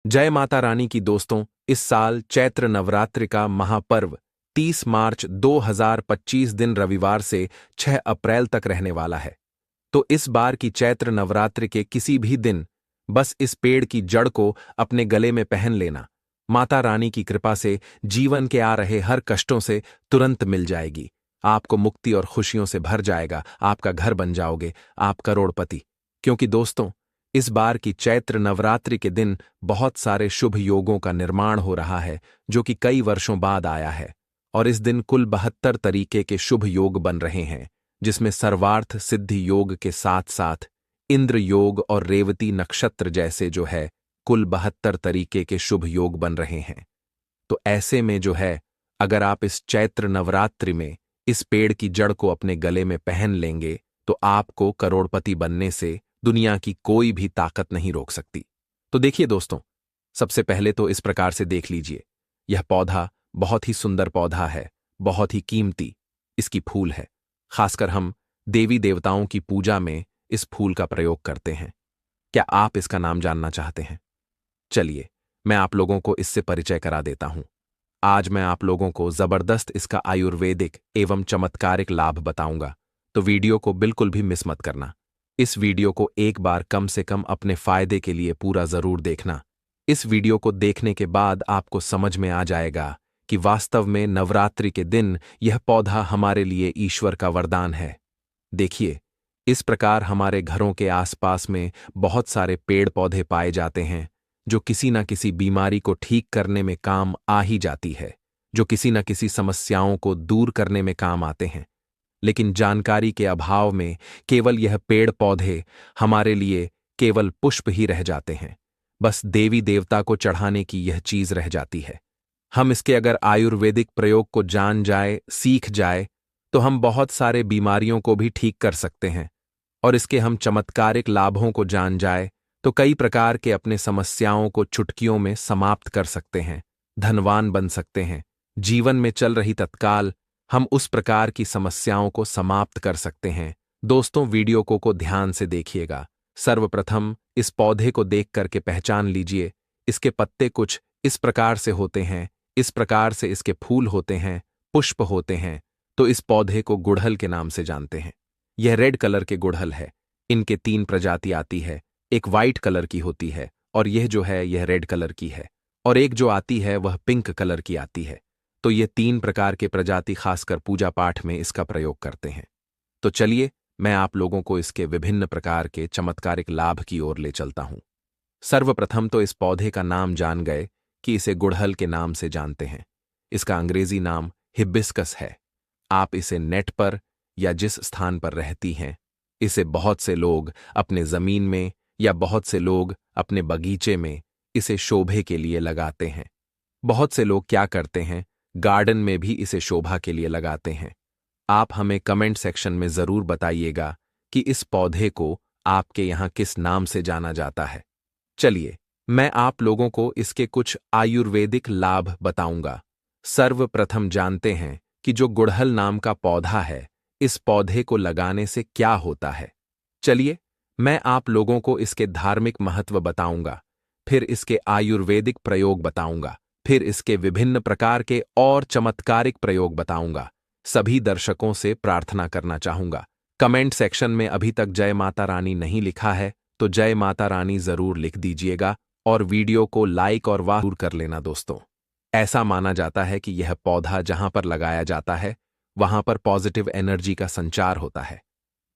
जय माता रानी की दोस्तों। इस साल चैत्र नवरात्रि का महापर्व 30 मार्च 2025 दिन रविवार से 6 अप्रैल तक रहने वाला है। तो इस बार की चैत्र नवरात्रि के किसी भी दिन बस इस पेड़ की जड़ को अपने गले में पहन लेना। माता रानी की कृपा से जीवन के आ रहे हर कष्टों से तुरंत मिल जाएगी। आपको मुक्ति और खुशियों से भर जाएगा। आपका घर बन जाओगे, आप करोड़पति। क्योंकि दोस्तों, इस बार की चैत्र नवरात्रि के दिन बहुत सारे शुभ योगों का निर्माण हो रहा है, जो कि कई वर्षों बाद आया है। और इस दिन कुल 72 तरीके के शुभ योग बन रहे हैं, जिसमें सर्वार्थ सिद्धि योग के साथ साथ इंद्र योग और रेवती नक्षत्र जैसे जो है कुल 72 तरीके के शुभ योग बन रहे हैं। तो ऐसे में जो है, अगर आप इस चैत्र नवरात्रि में इस पेड़ की जड़ को अपने गले में पहन लेंगे तो आपको करोड़पति बनने से दुनिया की कोई भी ताकत नहीं रोक सकती। तो देखिए दोस्तों, सबसे पहले तो इस प्रकार से देख लीजिए। यह पौधा बहुत ही सुंदर पौधा है, बहुत ही कीमती इसकी फूल है। खासकर हम देवी देवताओं की पूजा में इस फूल का प्रयोग करते हैं। क्या आप इसका नाम जानना चाहते हैं? चलिए, मैं आप लोगों को इससे परिचय करा देता हूं। आज मैं आप लोगों को जबरदस्त इसका आयुर्वेदिक एवं चमत्कारिक लाभ बताऊंगा, तो वीडियो को बिल्कुल भी मिस मत करना। इस वीडियो को एक बार कम से कम अपने फायदे के लिए पूरा जरूर देखना। इस वीडियो को देखने के बाद आपको समझ में आ जाएगा कि वास्तव में नवरात्रि के दिन यह पौधा हमारे लिए ईश्वर का वरदान है। देखिए, इस प्रकार हमारे घरों के आसपास में बहुत सारे पेड़ पौधे पाए जाते हैं, जो किसी न किसी बीमारी को ठीक करने में काम आ ही जाती है, जो किसी न किसी समस्याओं को दूर करने में काम आते हैं। लेकिन जानकारी के अभाव में केवल यह पेड़ पौधे हमारे लिए केवल पुष्प ही रह जाते हैं। बस देवी देवता को चढ़ाने की यह चीज रह जाती है। हम इसके अगर आयुर्वेदिक प्रयोग को जान जाए, सीख जाए, तो हम बहुत सारे बीमारियों को भी ठीक कर सकते हैं। और इसके हम चमत्कारिक लाभों को जान जाए तो कई प्रकार के अपने समस्याओं को चुटकियों में समाप्त कर सकते हैं, धनवान बन सकते हैं। जीवन में चल रही तत्काल हम उस प्रकार की समस्याओं को समाप्त कर सकते हैं। दोस्तों, वीडियो को ध्यान से देखिएगा। सर्वप्रथम इस पौधे को देख करके पहचान लीजिए। इसके पत्ते कुछ इस प्रकार से होते हैं, इस प्रकार से इसके फूल होते हैं, पुष्प होते हैं। तो इस पौधे को गुड़हल के नाम से जानते हैं। यह रेड कलर के गुड़हल है। इनके 3 प्रजाति आती है। एक वाइट कलर की होती है, और यह जो है यह रेड कलर की है, और एक जो आती है वह पिंक कलर की आती है। तो ये 3 प्रकार के प्रजाति खासकर पूजा पाठ में इसका प्रयोग करते हैं। तो चलिए, मैं आप लोगों को इसके विभिन्न प्रकार के चमत्कारिक लाभ की ओर ले चलता हूं। सर्वप्रथम तो इस पौधे का नाम जान गए कि इसे गुड़हल के नाम से जानते हैं। इसका अंग्रेजी नाम हिबिस्कस है। आप इसे नेट पर या जिस स्थान पर रहती हैं, इसे बहुत से लोग अपने जमीन में या बहुत से लोग अपने बगीचे में इसे शोभे के लिए लगाते हैं। बहुत से लोग क्या करते हैं, गार्डन में भी इसे शोभा के लिए लगाते हैं। आप हमें कमेंट सेक्शन में जरूर बताइएगा कि इस पौधे को आपके यहाँ किस नाम से जाना जाता है। चलिए, मैं आप लोगों को इसके कुछ आयुर्वेदिक लाभ बताऊंगा। सर्वप्रथम जानते हैं कि जो गुड़हल नाम का पौधा है, इस पौधे को लगाने से क्या होता है। चलिए, मैं आप लोगों को इसके धार्मिक महत्व बताऊंगा, फिर इसके आयुर्वेदिक प्रयोग बताऊंगा, फिर इसके विभिन्न प्रकार के और चमत्कारिक प्रयोग बताऊंगा। सभी दर्शकों से प्रार्थना करना चाहूंगा, कमेंट सेक्शन में अभी तक जय माता रानी नहीं लिखा है तो जय माता रानी जरूर लिख दीजिएगा, और वीडियो को लाइक और वाह जरूर कर लेना दोस्तों। ऐसा माना जाता है कि यह पौधा जहां पर लगाया जाता है वहां पर पॉजिटिव एनर्जी का संचार होता है।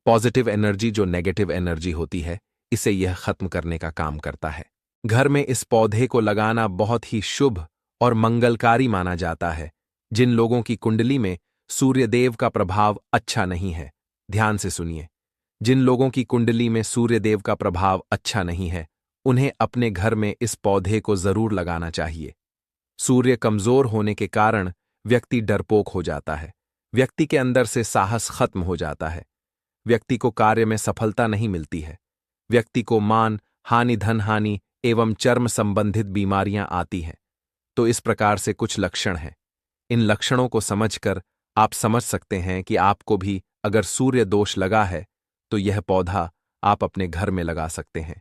पॉजिटिव एनर्जी जो नेगेटिव एनर्जी होती है, इसे यह खत्म करने का काम करता है। घर में इस पौधे को लगाना बहुत ही शुभ और मंगलकारी माना जाता है। जिन लोगों की कुंडली में सूर्यदेव का प्रभाव अच्छा नहीं है, ध्यान से सुनिए, जिन लोगों की कुंडली में सूर्यदेव का प्रभाव अच्छा नहीं है, उन्हें अपने घर में इस पौधे को जरूर लगाना चाहिए। सूर्य कमजोर होने के कारण व्यक्ति डरपोक हो जाता है, व्यक्ति के अंदर से साहस खत्म हो जाता है, व्यक्ति को कार्य में सफलता नहीं मिलती है, व्यक्ति को मान हानि, धन हानि एवं चर्म संबंधित बीमारियां आती हैं। तो इस प्रकार से कुछ लक्षण हैं। इन लक्षणों को समझकर आप समझ सकते हैं कि आपको भी अगर सूर्य दोष लगा है तो यह पौधा आप अपने घर में लगा सकते हैं।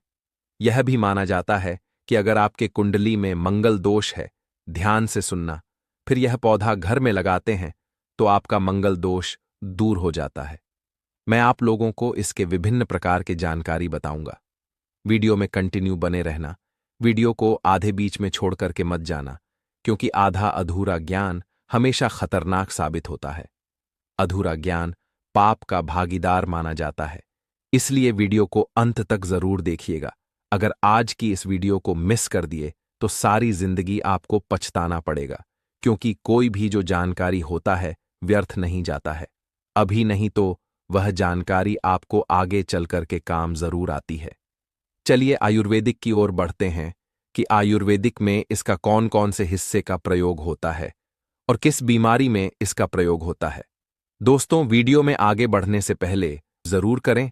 यह भी माना जाता है कि अगर आपके कुंडली में मंगल दोष है, ध्यान से सुनना, फिर यह पौधा घर में लगाते हैं तो आपका मंगल दोष दूर हो जाता है। मैं आप लोगों को इसके विभिन्न प्रकार की जानकारी बताऊंगा। वीडियो में कंटिन्यू बने रहना। वीडियो को आधे बीच में छोड़ करके मत जाना, क्योंकि आधा अधूरा ज्ञान हमेशा खतरनाक साबित होता है। अधूरा ज्ञान पाप का भागीदार माना जाता है, इसलिए वीडियो को अंत तक जरूर देखिएगा। अगर आज की इस वीडियो को मिस कर दिए तो सारी जिंदगी आपको पछताना पड़ेगा, क्योंकि कोई भी जो जानकारी होता है व्यर्थ नहीं जाता है। अभी नहीं तो वह जानकारी आपको आगे चल कर के काम जरूर आती है। चलिए आयुर्वेदिक की ओर बढ़ते हैं कि आयुर्वेदिक में इसका कौन कौन से हिस्से का प्रयोग होता है और किस बीमारी में इसका प्रयोग होता है। दोस्तों, वीडियो में आगे बढ़ने से पहले जरूर करें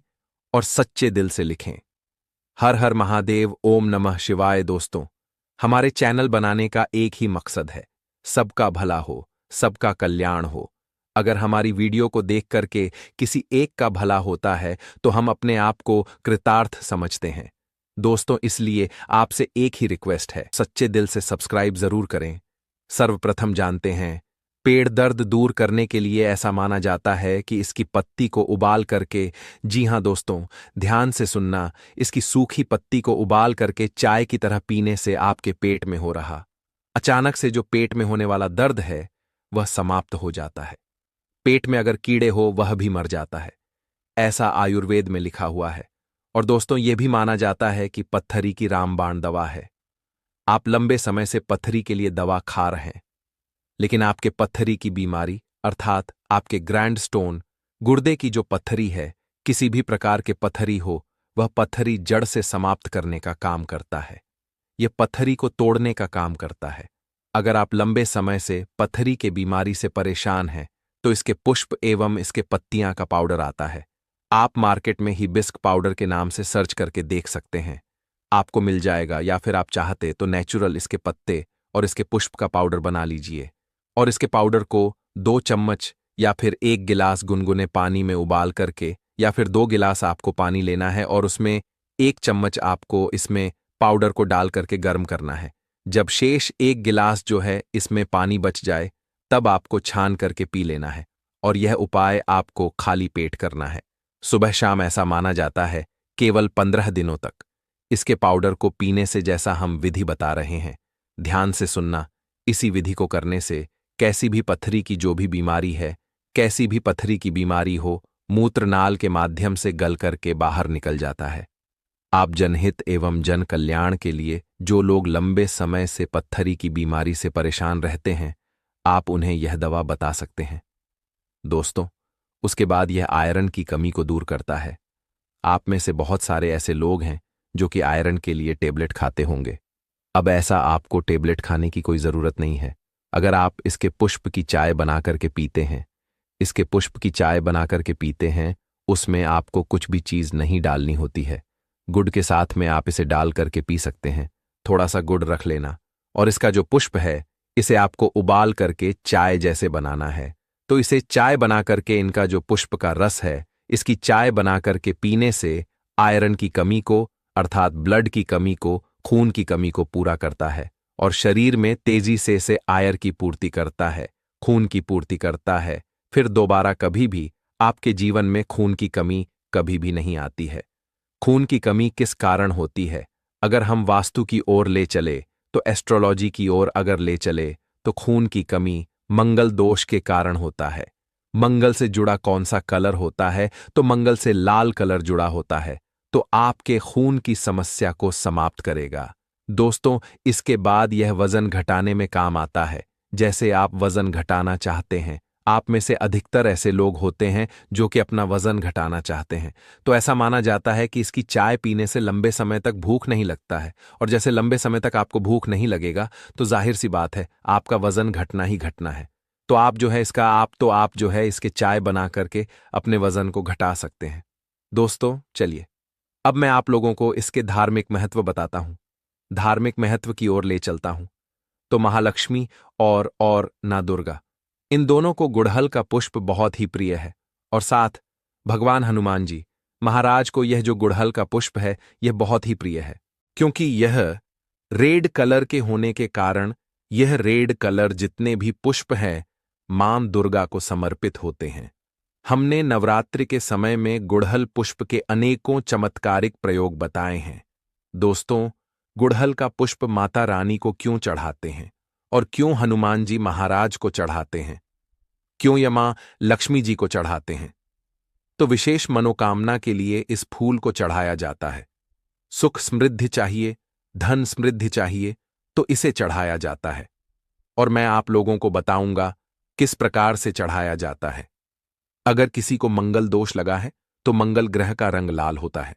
और सच्चे दिल से लिखें, हर हर महादेव, ओम नमः शिवाय। दोस्तों, हमारे चैनल बनाने का एक ही मकसद है, सबका भला हो, सबका कल्याण हो। अगर हमारी वीडियो को देख करके किसी एक का भला होता है तो हम अपने आप को कृतार्थ समझते हैं। दोस्तों, इसलिए आपसे एक ही रिक्वेस्ट है, सच्चे दिल से सब्सक्राइब जरूर करें। सर्वप्रथम जानते हैं, पेड़ दर्द दूर करने के लिए ऐसा माना जाता है कि इसकी पत्ती को उबाल करके, जी हां दोस्तों, ध्यान से सुनना, इसकी सूखी पत्ती को उबाल करके चाय की तरह पीने से आपके पेट में हो रहा अचानक से जो पेट में होने वाला दर्द है वह समाप्त हो जाता है। पेट में अगर कीड़े हो वह भी मर जाता है, ऐसा आयुर्वेद में लिखा हुआ है। और दोस्तों, यह भी माना जाता है कि पत्थरी की रामबाण दवा है। आप लंबे समय से पत्थरी के लिए दवा खा रहे हैं, लेकिन आपके पत्थरी की बीमारी अर्थात आपके ग्रैंड स्टोन, गुर्दे की जो पत्थरी है, किसी भी प्रकार के पत्थरी हो, वह पत्थरी जड़ से समाप्त करने का काम करता है। यह पत्थरी को तोड़ने का काम करता है। अगर आप लंबे समय से पत्थरी के बीमारी से परेशान हैं तो इसके पुष्प एवं इसके पत्तियां का पाउडर आता है। आप मार्केट में हिबिस्क पाउडर के नाम से सर्च करके देख सकते हैं, आपको मिल जाएगा। या फिर आप चाहते तो नेचुरल इसके पत्ते और इसके पुष्प का पाउडर बना लीजिए और इसके पाउडर को 2 चम्मच या फिर 1 गिलास गुनगुने पानी में उबाल करके, या फिर 2 गिलास आपको पानी लेना है और उसमें 1 चम्मच आपको इसमें पाउडर को डाल करके गर्म करना है। जब शेष 1 गिलास जो है इसमें पानी बच जाए तब आपको छान करके पी लेना है। और यह उपाय आपको खाली पेट करना है, सुबह शाम। ऐसा माना जाता है केवल 15 दिनों तक इसके पाउडर को पीने से, जैसा हम विधि बता रहे हैं, ध्यान से सुनना। इसी विधि को करने से कैसी भी पत्थरी की जो भी बीमारी है, कैसी भी पत्थरी की बीमारी हो, मूत्रनाल के माध्यम से गल करके बाहर निकल जाता है। आप जनहित एवं जन कल्याण के लिए जो लोग लंबे समय से पत्थरी की बीमारी से परेशान रहते हैं, आप उन्हें यह दवा बता सकते हैं। दोस्तों, उसके बाद यह आयरन की कमी को दूर करता है। आप में से बहुत सारे ऐसे लोग हैं जो कि आयरन के लिए टेबलेट खाते होंगे। अब ऐसा आपको टेबलेट खाने की कोई ज़रूरत नहीं है। अगर आप इसके पुष्प की चाय बना करके पीते हैं, इसके पुष्प की चाय बना करके पीते हैं, उसमें आपको कुछ भी चीज़ नहीं डालनी होती है। गुड़ के साथ में आप इसे डाल करके पी सकते हैं। थोड़ा सा गुड़ रख लेना और इसका जो पुष्प है इसे आपको उबाल करके चाय जैसे बनाना है। तो इसे चाय बना करके, इनका जो पुष्प का रस है, इसकी चाय बना करके पीने से आयरन की कमी को अर्थात ब्लड की कमी को, खून की कमी को पूरा करता है और शरीर में तेजी से इसे आयरन की पूर्ति करता है, खून की पूर्ति करता है। फिर दोबारा कभी भी आपके जीवन में खून की कमी कभी भी नहीं आती है। खून की कमी किस कारण होती है? अगर हम वास्तु की ओर ले चले तो एस्ट्रोलॉजी की ओर अगर ले चले तो खून की कमी मंगल दोष के कारण होता है। मंगल से जुड़ा कौन सा कलर होता है? तो मंगल से लाल कलर जुड़ा होता है, तो आपके खून की समस्या को समाप्त करेगा। दोस्तों, इसके बाद यह वजन घटाने में काम आता है। जैसे आप वजन घटाना चाहते हैं, आप में से अधिकतर ऐसे लोग होते हैं जो कि अपना वजन घटाना चाहते हैं, तो ऐसा माना जाता है कि इसकी चाय पीने से लंबे समय तक भूख नहीं लगता है। और जैसे लंबे समय तक आपको भूख नहीं लगेगा तो जाहिर सी बात है आपका वजन घटना ही घटना है। तो आप जो है इसके चाय बना करके अपने वजन को घटा सकते हैं। दोस्तों, चलिए अब मैं आप लोगों को इसके धार्मिक महत्व बताता हूं, धार्मिक महत्व की ओर ले चलता हूं। तो महालक्ष्मी और ना दुर्गा, इन दोनों को गुड़हल का पुष्प बहुत ही प्रिय है। और साथ भगवान हनुमान जी महाराज को यह जो गुड़हल का पुष्प है यह बहुत ही प्रिय है, क्योंकि यह रेड कलर के होने के कारण यह रेड कलर जितने भी पुष्प हैं मां दुर्गा को समर्पित होते हैं। हमने नवरात्रि के समय में गुड़हल पुष्प के अनेकों चमत्कारिक प्रयोग बताए हैं। दोस्तों, गुड़हल का पुष्प माता रानी को क्यों चढ़ाते हैं और क्यों हनुमान जी महाराज को चढ़ाते हैं, क्यों या मां लक्ष्मी जी को चढ़ाते हैं? तो विशेष मनोकामना के लिए इस फूल को चढ़ाया जाता है। सुख समृद्धि चाहिए, धन समृद्धि चाहिए तो इसे चढ़ाया जाता है। और मैं आप लोगों को बताऊंगा किस प्रकार से चढ़ाया जाता है। अगर किसी को मंगल दोष लगा है तो मंगल ग्रह का रंग लाल होता है।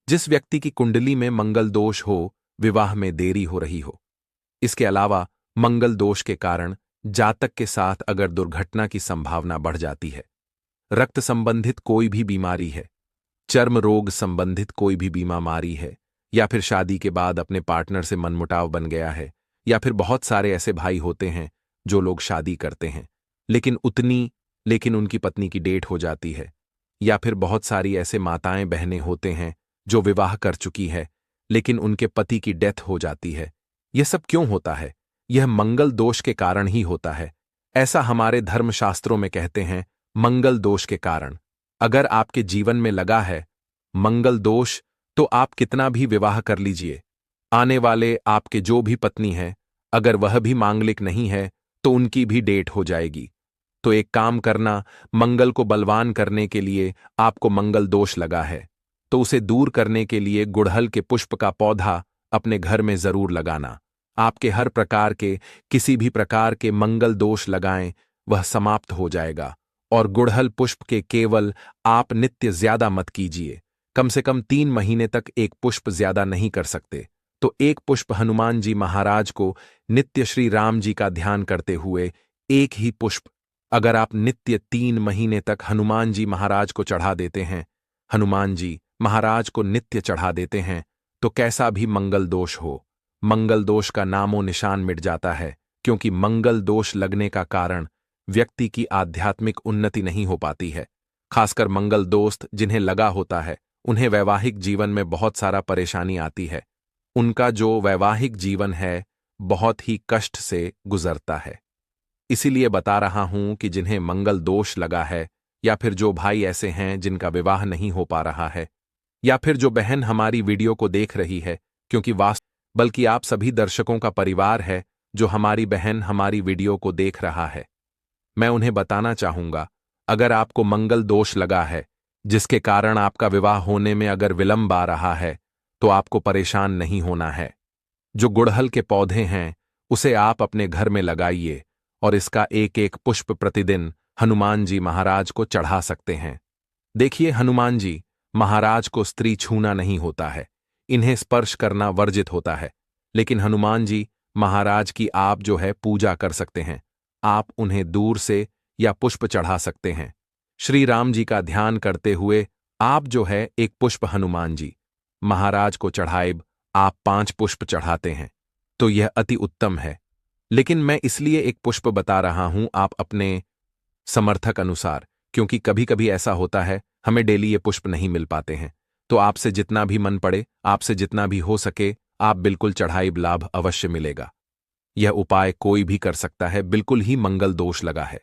जिस व्यक्ति की कुंडली में मंगल दोष हो, विवाह में देरी हो रही हो। इसके अलावा मंगल दोष के कारण जातक के साथ अगर दुर्घटना की संभावना बढ़ जाती है, रक्त संबंधित कोई भी बीमारी है, चर्म रोग संबंधित कोई भी बीमारी है, या फिर शादी के बाद अपने पार्टनर से मनमुटाव बन गया है, या फिर बहुत सारे ऐसे भाई होते हैं जो लोग शादी करते हैं लेकिन उनकी पत्नी की डेट हो जाती है, या फिर बहुत सारी ऐसे माताएं बहनें होते हैं जो विवाह कर चुकी है लेकिन उनके पति की डेथ हो जाती है। यह सब क्यों होता है? यह मंगल दोष के कारण ही होता है। ऐसा हमारे धर्मशास्त्रों में कहते हैं, मंगल दोष के कारण। अगर आपके जीवन में लगा है मंगल दोष तो आप कितना भी विवाह कर लीजिए, आने वाले आपके जो भी पत्नी है अगर वह भी मांगलिक नहीं है तो उनकी भी डेट हो जाएगी। तो एक काम करना, मंगल को बलवान करने के लिए आपको मंगल दोष लगा है तो उसे दूर करने के लिए गुड़हल के पुष्प का पौधा अपने घर में जरूर लगाना। आपके हर प्रकार के किसी भी प्रकार के मंगल दोष लगाएं, वह समाप्त हो जाएगा। और गुड़हल पुष्प के केवल आप नित्य ज्यादा मत कीजिए, कम से कम 3 महीने तक एक पुष्प ज्यादा नहीं कर सकते। तो एक पुष्प हनुमान जी महाराज को नित्य श्री राम जी का ध्यान करते हुए एक ही पुष्प अगर आप नित्य 3 महीने तक हनुमान जी महाराज को चढ़ा देते हैं, हनुमान जी महाराज को नित्य चढ़ा देते हैं, तो कैसा भी मंगल दोष हो, मंगल दोष का नामो निशान मिट जाता है। क्योंकि मंगल दोष लगने का कारण व्यक्ति की आध्यात्मिक उन्नति नहीं हो पाती है। खासकर मंगल दोस्त जिन्हें लगा होता है उन्हें वैवाहिक जीवन में बहुत सारा परेशानी आती है। उनका जो वैवाहिक जीवन है बहुत ही कष्ट से गुजरता है। इसीलिए बता रहा हूं कि जिन्हें मंगल दोष लगा है, या फिर जो भाई ऐसे हैं जिनका विवाह नहीं हो पा रहा है, या फिर जो बहन हमारी वीडियो को देख रही है, क्योंकि बल्कि आप सभी दर्शकों का परिवार है जो हमारी बहन हमारी वीडियो को देख रहा है। मैं उन्हें बताना चाहूंगा, अगर आपको मंगल दोष लगा है जिसके कारण आपका विवाह होने में अगर विलंब आ रहा है तो आपको परेशान नहीं होना है। जो गुड़हल के पौधे हैं उसे आप अपने घर में लगाइए और इसका एक एक पुष्प प्रतिदिन हनुमान जी महाराज को चढ़ा सकते हैं। देखिए, हनुमान जी महाराज को स्त्री छूना नहीं होता है, इन्हें स्पर्श करना वर्जित होता है, लेकिन हनुमान जी महाराज की आप जो है पूजा कर सकते हैं। आप उन्हें दूर से या पुष्प चढ़ा सकते हैं। श्री राम जी का ध्यान करते हुए आप जो है एक पुष्प हनुमान जी महाराज को चढ़ाए, आप 5 पुष्प चढ़ाते हैं तो यह अति उत्तम है। लेकिन मैं इसलिए एक पुष्प बता रहा हूं आप अपने समर्थक अनुसार, क्योंकि कभी कभी ऐसा होता है हमें डेली ये पुष्प नहीं मिल पाते हैं। तो आपसे जितना भी मन पड़े, आपसे जितना भी हो सके, आप बिल्कुल चढ़ाई लाभ अवश्य मिलेगा। यह उपाय कोई भी कर सकता है, बिल्कुल ही मंगल दोष लगा है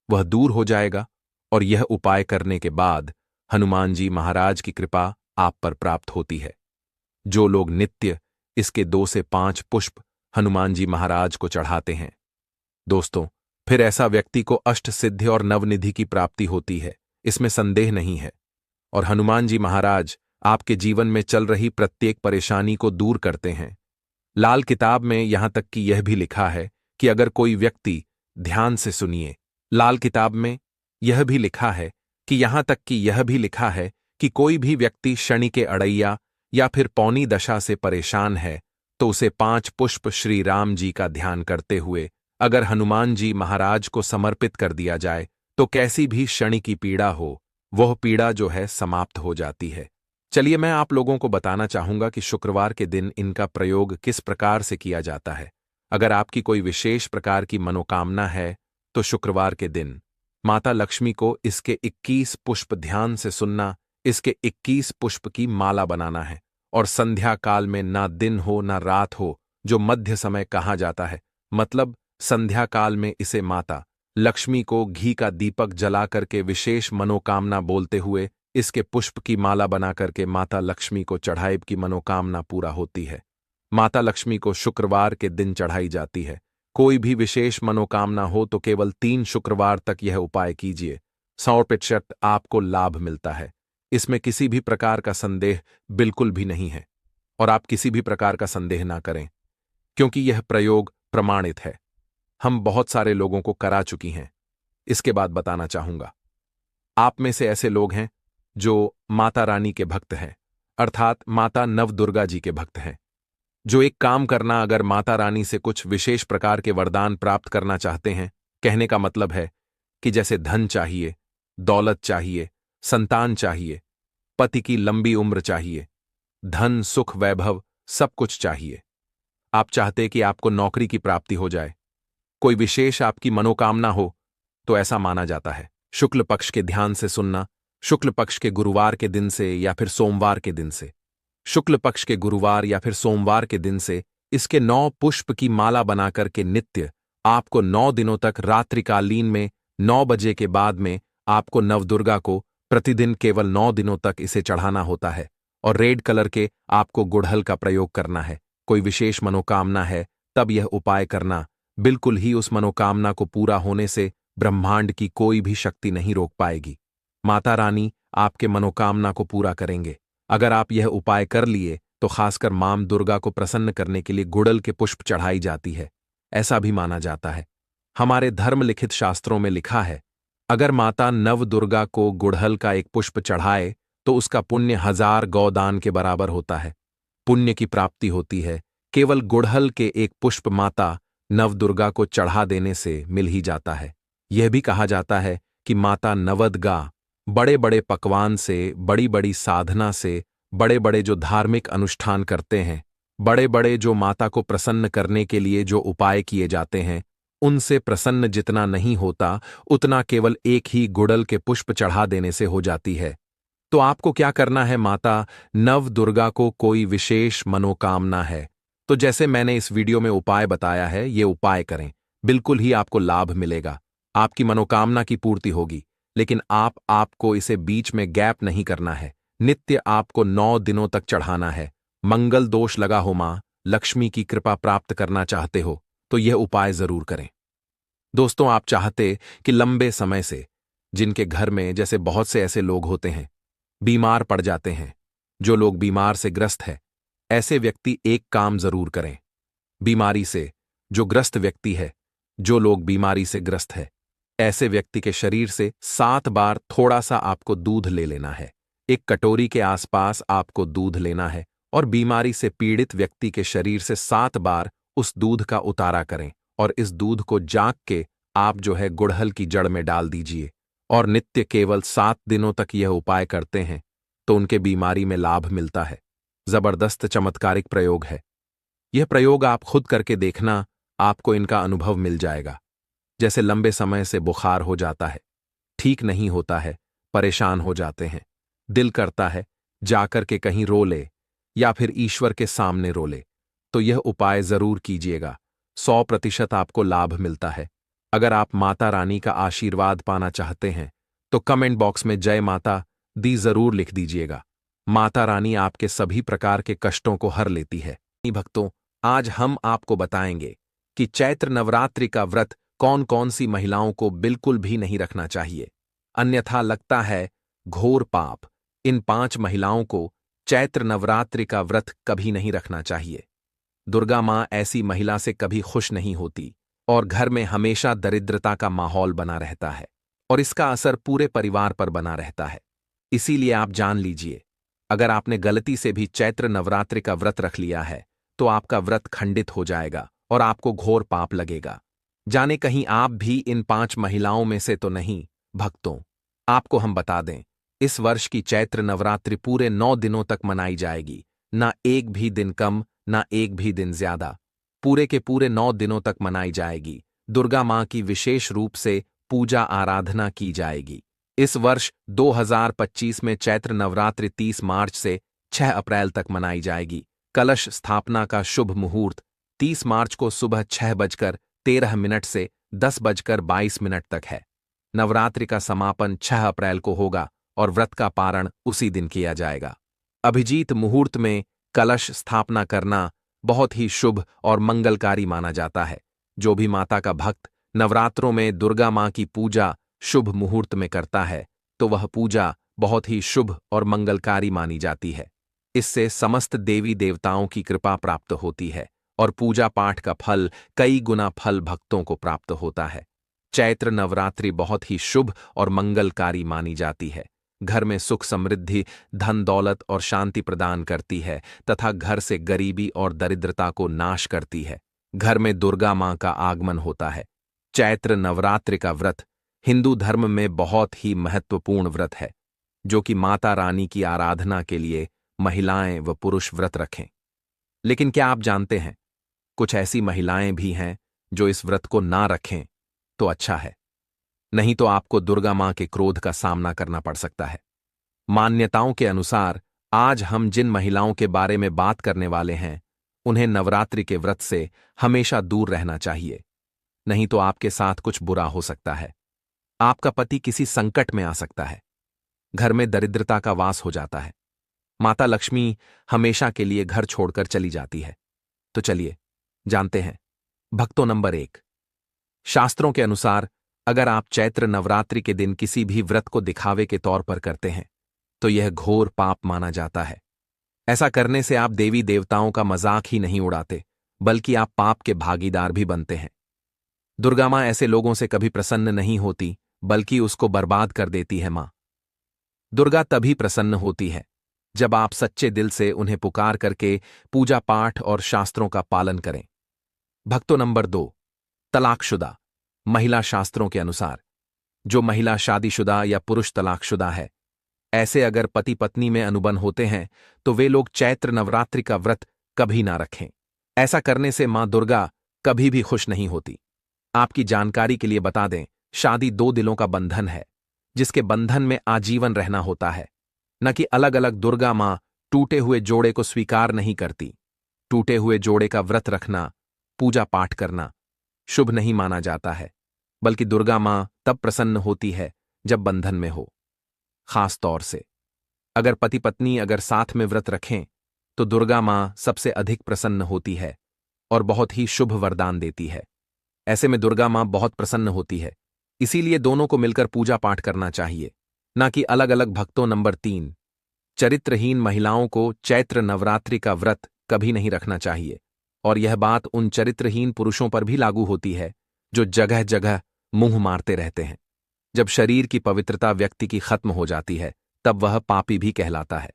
वह दूर हो जाएगा। और यह उपाय करने के बाद हनुमान जी महाराज की कृपा आप पर प्राप्त होती है। जो लोग नित्य इसके 2 से 5 पुष्प हनुमान जी महाराज को चढ़ाते हैं, दोस्तों, फिर ऐसा व्यक्ति को अष्ट सिद्धि और नवनिधि की प्राप्ति होती है, इसमें संदेह नहीं है। और हनुमान जी महाराज आपके जीवन में चल रही प्रत्येक परेशानी को दूर करते हैं। लाल किताब में यहां तक कि यह भी लिखा है कि अगर कोई व्यक्ति, ध्यान से सुनिए, लाल किताब में यह भी लिखा है कि यहां तक कि यह भी लिखा है कि कोई भी व्यक्ति शनि के अड़ैया या फिर पौनी दशा से परेशान है तो उसे 5 पुष्प श्री राम जी का ध्यान करते हुए अगर हनुमान जी महाराज को समर्पित कर दिया जाए तो कैसी भी शनि की पीड़ा हो, वह पीड़ा जो है समाप्त हो जाती है। चलिए, मैं आप लोगों को बताना चाहूंगा कि शुक्रवार के दिन इनका प्रयोग किस प्रकार से किया जाता है। अगर आपकी कोई विशेष प्रकार की मनोकामना है तो शुक्रवार के दिन माता लक्ष्मी को इसके 21 पुष्प, ध्यान से सुनना, इसके 21 पुष्प की माला बनाना है और संध्या काल में ना दिन हो ना रात हो, जो मध्य समय कहा जाता है। मतलब संध्या काल में इसे माता लक्ष्मी को घी का दीपक जला करके विशेष मनोकामना बोलते हुए इसके पुष्प की माला बना करके माता लक्ष्मी को चढ़ाए की मनोकामना पूरा होती है। माता लक्ष्मी को शुक्रवार के दिन चढ़ाई जाती है। कोई भी विशेष मनोकामना हो तो केवल 3 शुक्रवार तक यह उपाय कीजिए। 100% आपको लाभ मिलता है। इसमें किसी भी प्रकार का संदेह बिल्कुल भी नहीं है और आप किसी भी प्रकार का संदेह ना करें, क्योंकि यह प्रयोग प्रमाणित है। हम बहुत सारे लोगों को करा चुकी हैं। इसके बाद बताना चाहूंगा, आप में से ऐसे लोग हैं जो माता रानी के भक्त हैं, अर्थात माता नवदुर्गा जी के भक्त हैं। जो एक काम करना, अगर माता रानी से कुछ विशेष प्रकार के वरदान प्राप्त करना चाहते हैं, कहने का मतलब है कि जैसे धन चाहिए, दौलत चाहिए, संतान चाहिए, पति की लंबी उम्र चाहिए, धन सुख वैभव सब कुछ चाहिए। आप चाहते कि आपको नौकरी की प्राप्ति हो जाए, कोई विशेष आपकी मनोकामना हो, तो ऐसा माना जाता है। शुक्ल पक्ष के ध्यान से सुनना, शुक्ल पक्ष के गुरुवार के दिन से या फिर सोमवार के दिन से, शुक्ल पक्ष के गुरुवार या फिर सोमवार के दिन से इसके 9 पुष्प की माला बनाकर के नित्य आपको 9 दिनों तक रात्रिकालीन में 9 बजे के बाद में आपको नवदुर्गा को प्रतिदिन केवल 9 दिनों तक इसे चढ़ाना होता है। और रेड कलर के आपको गुड़हल का प्रयोग करना है। कोई विशेष मनोकामना है तब यह उपाय करना। बिल्कुल ही उस मनोकामना को पूरा होने से ब्रह्मांड की कोई भी शक्ति नहीं रोक पाएगी। माता रानी आपके मनोकामना को पूरा करेंगे। अगर आप यह उपाय कर लिए तो खासकर मां दुर्गा को प्रसन्न करने के लिए गुड़हल के पुष्प चढ़ाई जाती है, ऐसा भी माना जाता है। हमारे धर्म लिखित शास्त्रों में लिखा है, अगर माता नव दुर्गा को गुड़हल का एक पुष्प चढ़ाए तो उसका पुण्य 1000 गौदान के बराबर होता है। पुण्य की प्राप्ति होती है। केवल गुड़हल के एक पुष्प माता नवदुर्गा को चढ़ा देने से मिल ही जाता है। यह भी कहा जाता है कि माता नवदगा बड़े बड़े पकवान से, बड़ी बड़ी साधना से, बड़े बड़े जो धार्मिक अनुष्ठान करते हैं, बड़े बड़े जो माता को प्रसन्न करने के लिए जो उपाय किए जाते हैं, उनसे प्रसन्न जितना नहीं होता उतना केवल एक ही गुड़हल के पुष्प चढ़ा देने से हो जाती है। तो आपको क्या करना है, माता नव दुर्गा को कोई विशेष मनोकामना है तो जैसे मैंने इस वीडियो में उपाय बताया है, ये उपाय करें, बिल्कुल ही आपको लाभ मिलेगा। आपकी मनोकामना की पूर्ति होगी। लेकिन आपको इसे बीच में गैप नहीं करना है। नित्य आपको 9 दिनों तक चढ़ाना है। मंगल दोष लगा हो, मां लक्ष्मी की कृपा प्राप्त करना चाहते हो तो यह उपाय जरूर करें। दोस्तों, आप चाहते कि लंबे समय से, जिनके घर में जैसे बहुत से ऐसे लोग होते हैं बीमार पड़ जाते हैं, जो लोग बीमार से ग्रस्त है, ऐसे व्यक्ति एक काम जरूर करें। बीमारी से जो ग्रस्त व्यक्ति है, जो लोग बीमारी से ग्रस्त है, ऐसे व्यक्ति के शरीर से 7 बार थोड़ा सा आपको दूध ले लेना है। एक कटोरी के आसपास आपको दूध लेना है और बीमारी से पीड़ित व्यक्ति के शरीर से 7 बार उस दूध का उतारा करें और इस दूध को जाग के आप जो है गुड़हल की जड़ में डाल दीजिए और नित्य केवल 7 दिनों तक यह उपाय करते हैं तो उनके बीमारी में लाभ मिलता है। जबरदस्त चमत्कारिक प्रयोग है। यह प्रयोग आप खुद करके देखना, आपको इनका अनुभव मिल जाएगा। जैसे लंबे समय से बुखार हो जाता है, ठीक नहीं होता है, परेशान हो जाते हैं, दिल करता है जाकर के कहीं रो ले या फिर ईश्वर के सामने रो ले, तो यह उपाय जरूर कीजिएगा। 100% आपको लाभ मिलता है। अगर आप माता रानी का आशीर्वाद पाना चाहते हैं तो कमेंट बॉक्स में जय माता दी जरूर लिख दीजिएगा। माता रानी आपके सभी प्रकार के कष्टों को हर लेती है। भक्तों, आज हम आपको बताएंगे कि चैत्र नवरात्रि का व्रत कौन कौन सी महिलाओं को बिल्कुल भी नहीं रखना चाहिए, अन्यथा लगता है घोर पाप। इन 5 महिलाओं को चैत्र नवरात्रि का व्रत कभी नहीं रखना चाहिए। दुर्गा मां ऐसी महिला से कभी खुश नहीं होती और घर में हमेशा दरिद्रता का माहौल बना रहता है और इसका असर पूरे परिवार पर बना रहता है। इसीलिए आप जान लीजिए, अगर आपने गलती से भी चैत्र नवरात्रि का व्रत रख लिया है तो आपका व्रत खंडित हो जाएगा और आपको घोर पाप लगेगा। जाने कहीं आप भी इन 5 महिलाओं में से तो नहीं। भक्तों, आपको हम बता दें, इस वर्ष की चैत्र नवरात्रि पूरे 9 दिनों तक मनाई जाएगी। ना एक भी दिन कम, ना एक भी दिन ज्यादा, पूरे के पूरे 9 दिनों तक मनाई जाएगी। दुर्गा मां की विशेष रूप से पूजा आराधना की जाएगी। इस वर्ष 2025 में चैत्र नवरात्रि 30 मार्च से 6 अप्रैल तक मनाई जाएगी। कलश स्थापना का शुभ मुहूर्त 30 मार्च को सुबह 6:13 से 10:22 तक है। नवरात्रि का समापन 6 अप्रैल को होगा और व्रत का पारण उसी दिन किया जाएगा। अभिजीत मुहूर्त में कलश स्थापना करना बहुत ही शुभ और मंगलकारी माना जाता है। जो भी माता का भक्त नवरात्रों में दुर्गा मां की पूजा शुभ मुहूर्त में करता है तो वह पूजा बहुत ही शुभ और मंगलकारी मानी जाती है। इससे समस्त देवी देवताओं की कृपा प्राप्त होती है और पूजा पाठ का फल कई गुना फल भक्तों को प्राप्त होता है। चैत्र नवरात्रि बहुत ही शुभ और मंगलकारी मानी जाती है। घर में सुख समृद्धि, धन दौलत और शांति प्रदान करती है तथा घर से गरीबी और दरिद्रता को नाश करती है। घर में दुर्गा मां का आगमन होता है। चैत्र नवरात्रि का व्रत हिंदू धर्म में बहुत ही महत्वपूर्ण व्रत है, जो कि माता रानी की आराधना के लिए महिलाएं व पुरुष व्रत रखें। लेकिन क्या आप जानते हैं, कुछ ऐसी महिलाएं भी हैं जो इस व्रत को ना रखें तो अच्छा है, नहीं तो आपको दुर्गा मां के क्रोध का सामना करना पड़ सकता है। मान्यताओं के अनुसार आज हम जिन महिलाओं के बारे में बात करने वाले हैं, उन्हें नवरात्रि के व्रत से हमेशा दूर रहना चाहिए, नहीं तो आपके साथ कुछ बुरा हो सकता है। आपका पति किसी संकट में आ सकता है, घर में दरिद्रता का वास हो जाता है, माता लक्ष्मी हमेशा के लिए घर छोड़कर चली जाती है। तो चलिए जानते हैं। भक्तों, नंबर 1, शास्त्रों के अनुसार अगर आप चैत्र नवरात्रि के दिन किसी भी व्रत को दिखावे के तौर पर करते हैं तो यह घोर पाप माना जाता है। ऐसा करने से आप देवी देवताओं का मजाक ही नहीं उड़ाते, बल्कि आप पाप के भागीदार भी बनते हैं। दुर्गा मां ऐसे लोगों से कभी प्रसन्न नहीं होती, बल्कि उसको बर्बाद कर देती है। मां दुर्गा तभी प्रसन्न होती है जब आप सच्चे दिल से उन्हें पुकार करके पूजा पाठ और शास्त्रों का पालन करें। भक्तों, नंबर 2, तलाकशुदा महिला। शास्त्रों के अनुसार जो महिला शादीशुदा या पुरुष तलाकशुदा है, ऐसे अगर पति पत्नी में अनुबंध होते हैं तो वे लोग चैत्र नवरात्रि का व्रत कभी ना रखें। ऐसा करने से मां दुर्गा कभी भी खुश नहीं होती। आपकी जानकारी के लिए बता दें, शादी 2 दिलों का बंधन है, जिसके बंधन में आजीवन रहना होता है, न कि अलग अलग। दुर्गा मां टूटे हुए जोड़े को स्वीकार नहीं करती। टूटे हुए जोड़े का व्रत रखना, पूजा पाठ करना शुभ नहीं माना जाता है, बल्कि दुर्गा मां तब प्रसन्न होती है जब बंधन में हो। खास तौर से अगर पति पत्नी अगर साथ में व्रत रखें तो दुर्गा मां सबसे अधिक प्रसन्न होती है और बहुत ही शुभ वरदान देती है। ऐसे में दुर्गा मां बहुत प्रसन्न होती है, इसीलिए दोनों को मिलकर पूजा पाठ करना चाहिए, ना कि अलग अलग। भक्तों, नंबर 3, चरित्रहीन महिलाओं को चैत्र नवरात्रि का व्रत कभी नहीं रखना चाहिए, और यह बात उन चरित्रहीन पुरुषों पर भी लागू होती है जो जगह जगह मुंह मारते रहते हैं। जब शरीर की पवित्रता व्यक्ति की खत्म हो जाती है तब वह पापी भी कहलाता है।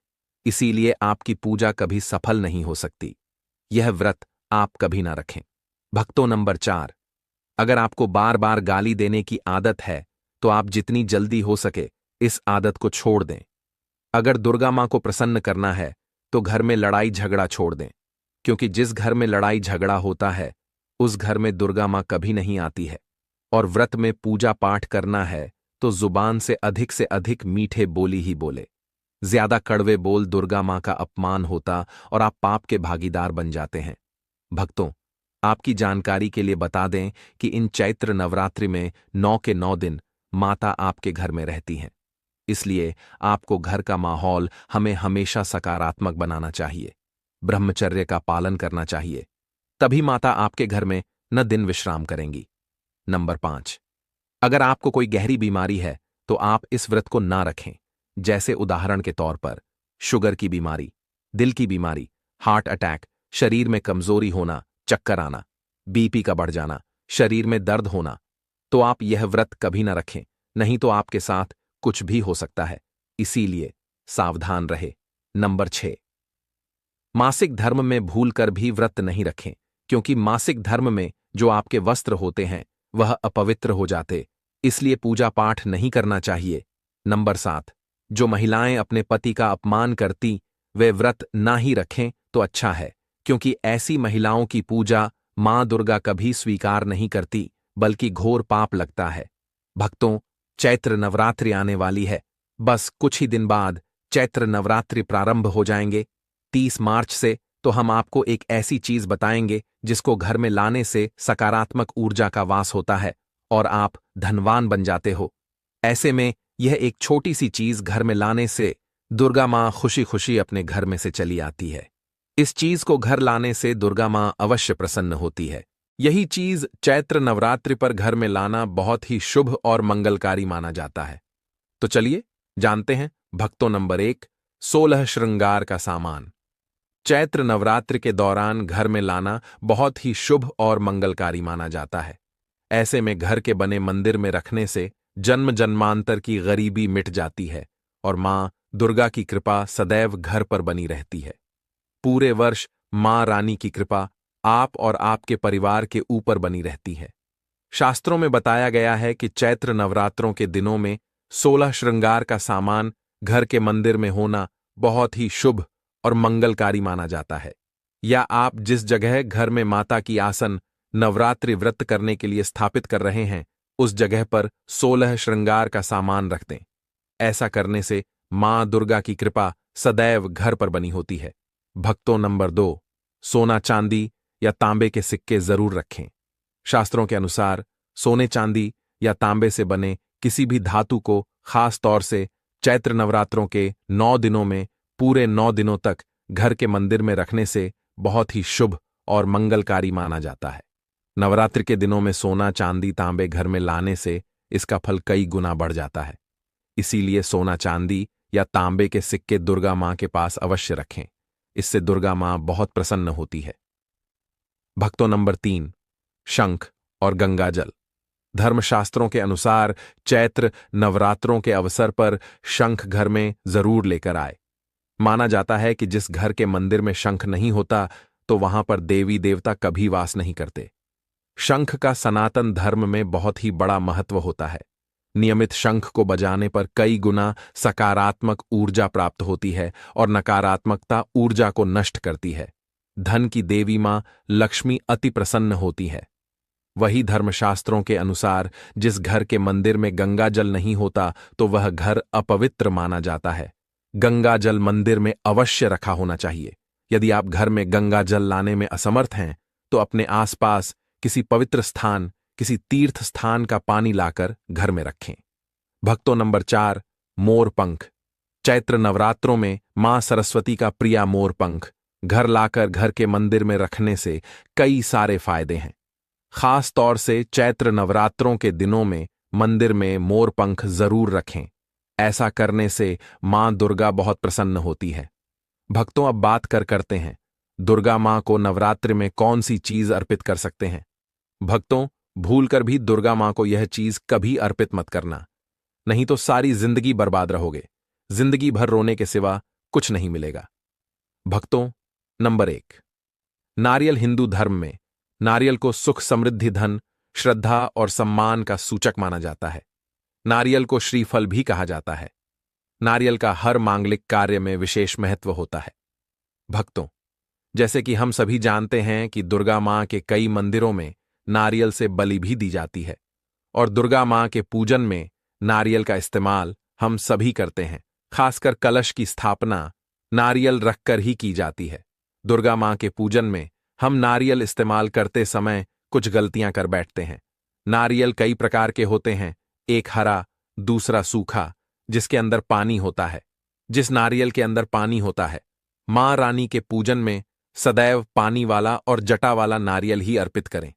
इसीलिए आपकी पूजा कभी सफल नहीं हो सकती। यह व्रत आप कभी ना रखें। भक्तों, नंबर 4, अगर आपको बार बार गाली देने की आदत है तो आप जितनी जल्दी हो सके इस आदत को छोड़ दें। अगर दुर्गा मां को प्रसन्न करना है तो घर में लड़ाई झगड़ा छोड़ दें, क्योंकि जिस घर में लड़ाई झगड़ा होता है उस घर में दुर्गा मां कभी नहीं आती है। और व्रत में पूजा पाठ करना है तो जुबान से अधिक मीठे बोली ही बोले। ज्यादा कड़वे बोल दुर्गा मां का अपमान होता और आप पाप के भागीदार बन जाते हैं। भक्तों, आपकी जानकारी के लिए बता दें कि इन चैत्र नवरात्रि में 9 के 9 दिन माता आपके घर में रहती हैं। इसलिए आपको घर का माहौल हमें हमेशा सकारात्मक बनाना चाहिए, ब्रह्मचर्य का पालन करना चाहिए, तभी माता आपके घर में न दिन विश्राम करेंगी। नंबर 5, अगर आपको कोई गहरी बीमारी है तो आप इस व्रत को ना रखें, जैसे उदाहरण के तौर पर शुगर की बीमारी, दिल की बीमारी, हार्ट अटैक, शरीर में कमजोरी होना, चक्कर आना, बीपी का बढ़ जाना, शरीर में दर्द होना, तो आप यह व्रत कभी ना रखें, नहीं तो आपके साथ कुछ भी हो सकता है। इसीलिए सावधान रहे। नंबर 6, मासिक धर्म में भूलकर भी व्रत नहीं रखें, क्योंकि मासिक धर्म में जो आपके वस्त्र होते हैं वह अपवित्र हो जाते, इसलिए पूजा पाठ नहीं करना चाहिए। नंबर 7, जो महिलाएं अपने पति का अपमान करती वे व्रत ना ही रखें तो अच्छा है, क्योंकि ऐसी महिलाओं की पूजा मां दुर्गा कभी स्वीकार नहीं करती, बल्कि घोर पाप लगता है। भक्तों, चैत्र नवरात्रि आने वाली है, बस कुछ ही दिन बाद चैत्र नवरात्रि प्रारंभ हो जाएंगे 30 मार्च से, तो हम आपको एक ऐसी चीज बताएंगे जिसको घर में लाने से सकारात्मक ऊर्जा का वास होता है और आप धनवान बन जाते हो। ऐसे में यह एक छोटी सी चीज घर में लाने से दुर्गा माँ खुशी खुशी अपने घर में से चली आती है। इस चीज को घर लाने से दुर्गा माँ अवश्य प्रसन्न होती है। यही चीज चैत्र नवरात्रि पर घर में लाना बहुत ही शुभ और मंगलकारी माना जाता है। तो चलिए जानते हैं भक्तों। नंबर 1, 16 श्रृंगार का सामान। चैत्र नवरात्रि के दौरान घर में लाना बहुत ही शुभ और मंगलकारी माना जाता है। ऐसे में घर के बने मंदिर में रखने से जन्म जन्मांतर की गरीबी मिट जाती है और मां दुर्गा की कृपा सदैव घर पर बनी रहती है। पूरे वर्ष मां रानी की कृपा आप और आपके परिवार के ऊपर बनी रहती है। शास्त्रों में बताया गया है कि चैत्र नवरात्रों के दिनों में 16 श्रृंगार का सामान घर के मंदिर में होना बहुत ही शुभ और मंगलकारी माना जाता है। या आप जिस जगह घर में माता की आसन नवरात्रि व्रत करने के लिए स्थापित कर रहे हैं, उस जगह पर 16 श्रृंगार का सामान रख दें। ऐसा करने से मां दुर्गा की कृपा सदैव घर पर बनी होती है। भक्तों, नंबर 2, सोना चांदी या तांबे के सिक्के जरूर रखें। शास्त्रों के अनुसार सोने चांदी या तांबे से बने किसी भी धातु को खास तौर से चैत्र नवरात्रों के 9 दिनों में पूरे 9 दिनों तक घर के मंदिर में रखने से बहुत ही शुभ और मंगलकारी माना जाता है। नवरात्रि के दिनों में सोना चांदी तांबे घर में लाने से इसका फल कई गुना बढ़ जाता है। इसीलिए सोना चांदी या तांबे के सिक्के दुर्गा मां के पास अवश्य रखें। इससे दुर्गा मां बहुत प्रसन्न होती है। भक्तों, नंबर 3, शंख और गंगाजल। धर्मशास्त्रों के अनुसार चैत्र नवरात्रों के अवसर पर शंख घर में जरूर लेकर आए। माना जाता है कि जिस घर के मंदिर में शंख नहीं होता तो वहां पर देवी देवता कभी वास नहीं करते। शंख का सनातन धर्म में बहुत ही बड़ा महत्व होता है। नियमित शंख को बजाने पर कई गुना सकारात्मक ऊर्जा प्राप्त होती है और नकारात्मकता ऊर्जा को नष्ट करती है। धन की देवी मां लक्ष्मी अति प्रसन्न होती है। वही धर्मशास्त्रों के अनुसार जिस घर के मंदिर में गंगा जल नहीं होता तो वह घर अपवित्र माना जाता है। गंगा जल मंदिर में अवश्य रखा होना चाहिए। यदि आप घर में गंगा जल लाने में असमर्थ हैं तो अपने आसपास किसी पवित्र स्थान, किसी तीर्थ स्थान का पानी लाकर घर में रखें। भक्तों, नंबर 4, मोर पंख। चैत्र नवरात्रों में मां सरस्वती का प्रिय मोर पंख घर लाकर घर के मंदिर में रखने से कई सारे फायदे हैं। खास तौर से चैत्र नवरात्रों के दिनों में मंदिर में मोर पंख जरूर रखें। ऐसा करने से मां दुर्गा बहुत प्रसन्न होती है। भक्तों, अब बात करते हैं दुर्गा मां को नवरात्रि में कौन सी चीज अर्पित कर सकते हैं। भक्तों, भूलकर भी दुर्गा मां को यह चीज कभी अर्पित मत करना, नहीं तो सारी जिंदगी बर्बाद रहोगे। जिंदगी भर रोने के सिवा कुछ नहीं मिलेगा। भक्तों, नंबर 1, नारियल। हिंदू धर्म में नारियल को सुख, समृद्धि, धन, श्रद्धा और सम्मान का सूचक माना जाता है। नारियल को श्रीफल भी कहा जाता है। नारियल का हर मांगलिक कार्य में विशेष महत्व होता है। भक्तों, जैसे कि हम सभी जानते हैं कि दुर्गा मां के कई मंदिरों में नारियल से बलि भी दी जाती है और दुर्गा मां के पूजन में नारियल का इस्तेमाल हम सभी करते हैं। खासकर कलश की स्थापना नारियल रखकर ही की जाती है। दुर्गा मां के पूजन में हम नारियल इस्तेमाल करते समय कुछ गलतियां कर बैठते हैं। नारियल कई प्रकार के होते हैं, एक हरा, दूसरा सूखा, जिसके अंदर पानी होता है। जिस नारियल के अंदर पानी होता है, मां रानी के पूजन में सदैव पानी वाला और जटा वाला नारियल ही अर्पित करें।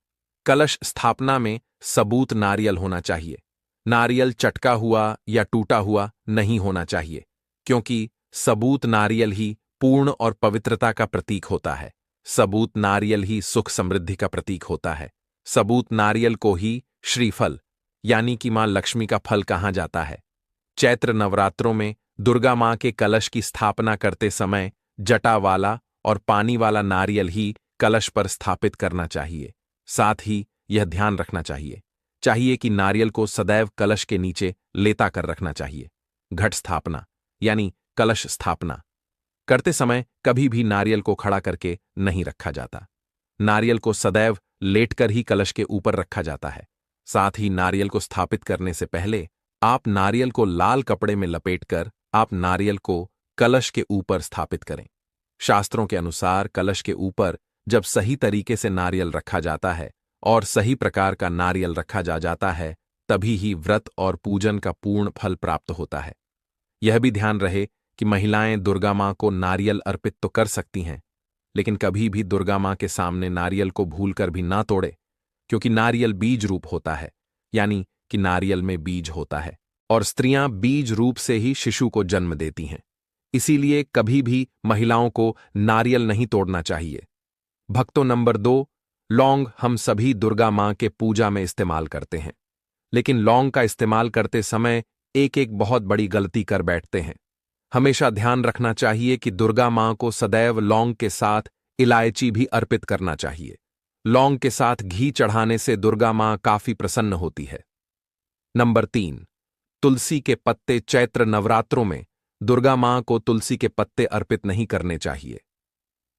कलश स्थापना में सबूत नारियल होना चाहिए। नारियल चटका हुआ या टूटा हुआ नहीं होना चाहिए, क्योंकि सबूत नारियल ही पूर्ण और पवित्रता का प्रतीक होता है। सबूत नारियल ही सुख समृद्धि का प्रतीक होता है। सबूत नारियल को ही श्रीफल यानी कि मां लक्ष्मी का फल कहा जाता है। चैत्र नवरात्रों में दुर्गा मां के कलश की स्थापना करते समय जटा वाला और पानी वाला नारियल ही कलश पर स्थापित करना चाहिए। साथ ही यह ध्यान रखना चाहिए कि नारियल को सदैव कलश के नीचे लेता कर रखना चाहिए। घट स्थापना यानी कलश स्थापना करते समय कभी भी नारियल को खड़ा करके नहीं रखा जाता। नारियल को सदैव लेटकर ही कलश के ऊपर रखा जाता है। साथ ही नारियल को स्थापित करने से पहले आप नारियल को लाल कपड़े में लपेटकर आप नारियल को कलश के ऊपर स्थापित करें। शास्त्रों के अनुसार कलश के ऊपर जब सही तरीके से नारियल रखा जाता है और सही प्रकार का नारियल रखा जाता है, तभी ही व्रत और पूजन का पूर्ण फल प्राप्त होता है। यह भी ध्यान रहे कि महिलाएं दुर्गा मां को नारियल अर्पित तो कर सकती हैं, लेकिन कभी भी दुर्गा मां के सामने नारियल को भूलकर भी ना तोड़े, क्योंकि नारियल बीज रूप होता है, यानी कि नारियल में बीज होता है और स्त्रियां बीज रूप से ही शिशु को जन्म देती हैं। इसीलिए कभी भी महिलाओं को नारियल नहीं तोड़ना चाहिए। भक्तों, नंबर 2, लौंग हम सभी दुर्गा मां के पूजा में इस्तेमाल करते हैं, लेकिन लौंग का इस्तेमाल करते समय एक एक बहुत बड़ी गलती कर बैठते हैं। हमेशा ध्यान रखना चाहिए कि दुर्गा मां को सदैव लौंग के साथ इलायची भी अर्पित करना चाहिए। लौंग के साथ घी चढ़ाने से दुर्गा मां काफी प्रसन्न होती है। नंबर 3, तुलसी के पत्ते। चैत्र नवरात्रों में दुर्गा मां को तुलसी के पत्ते अर्पित नहीं करने चाहिए।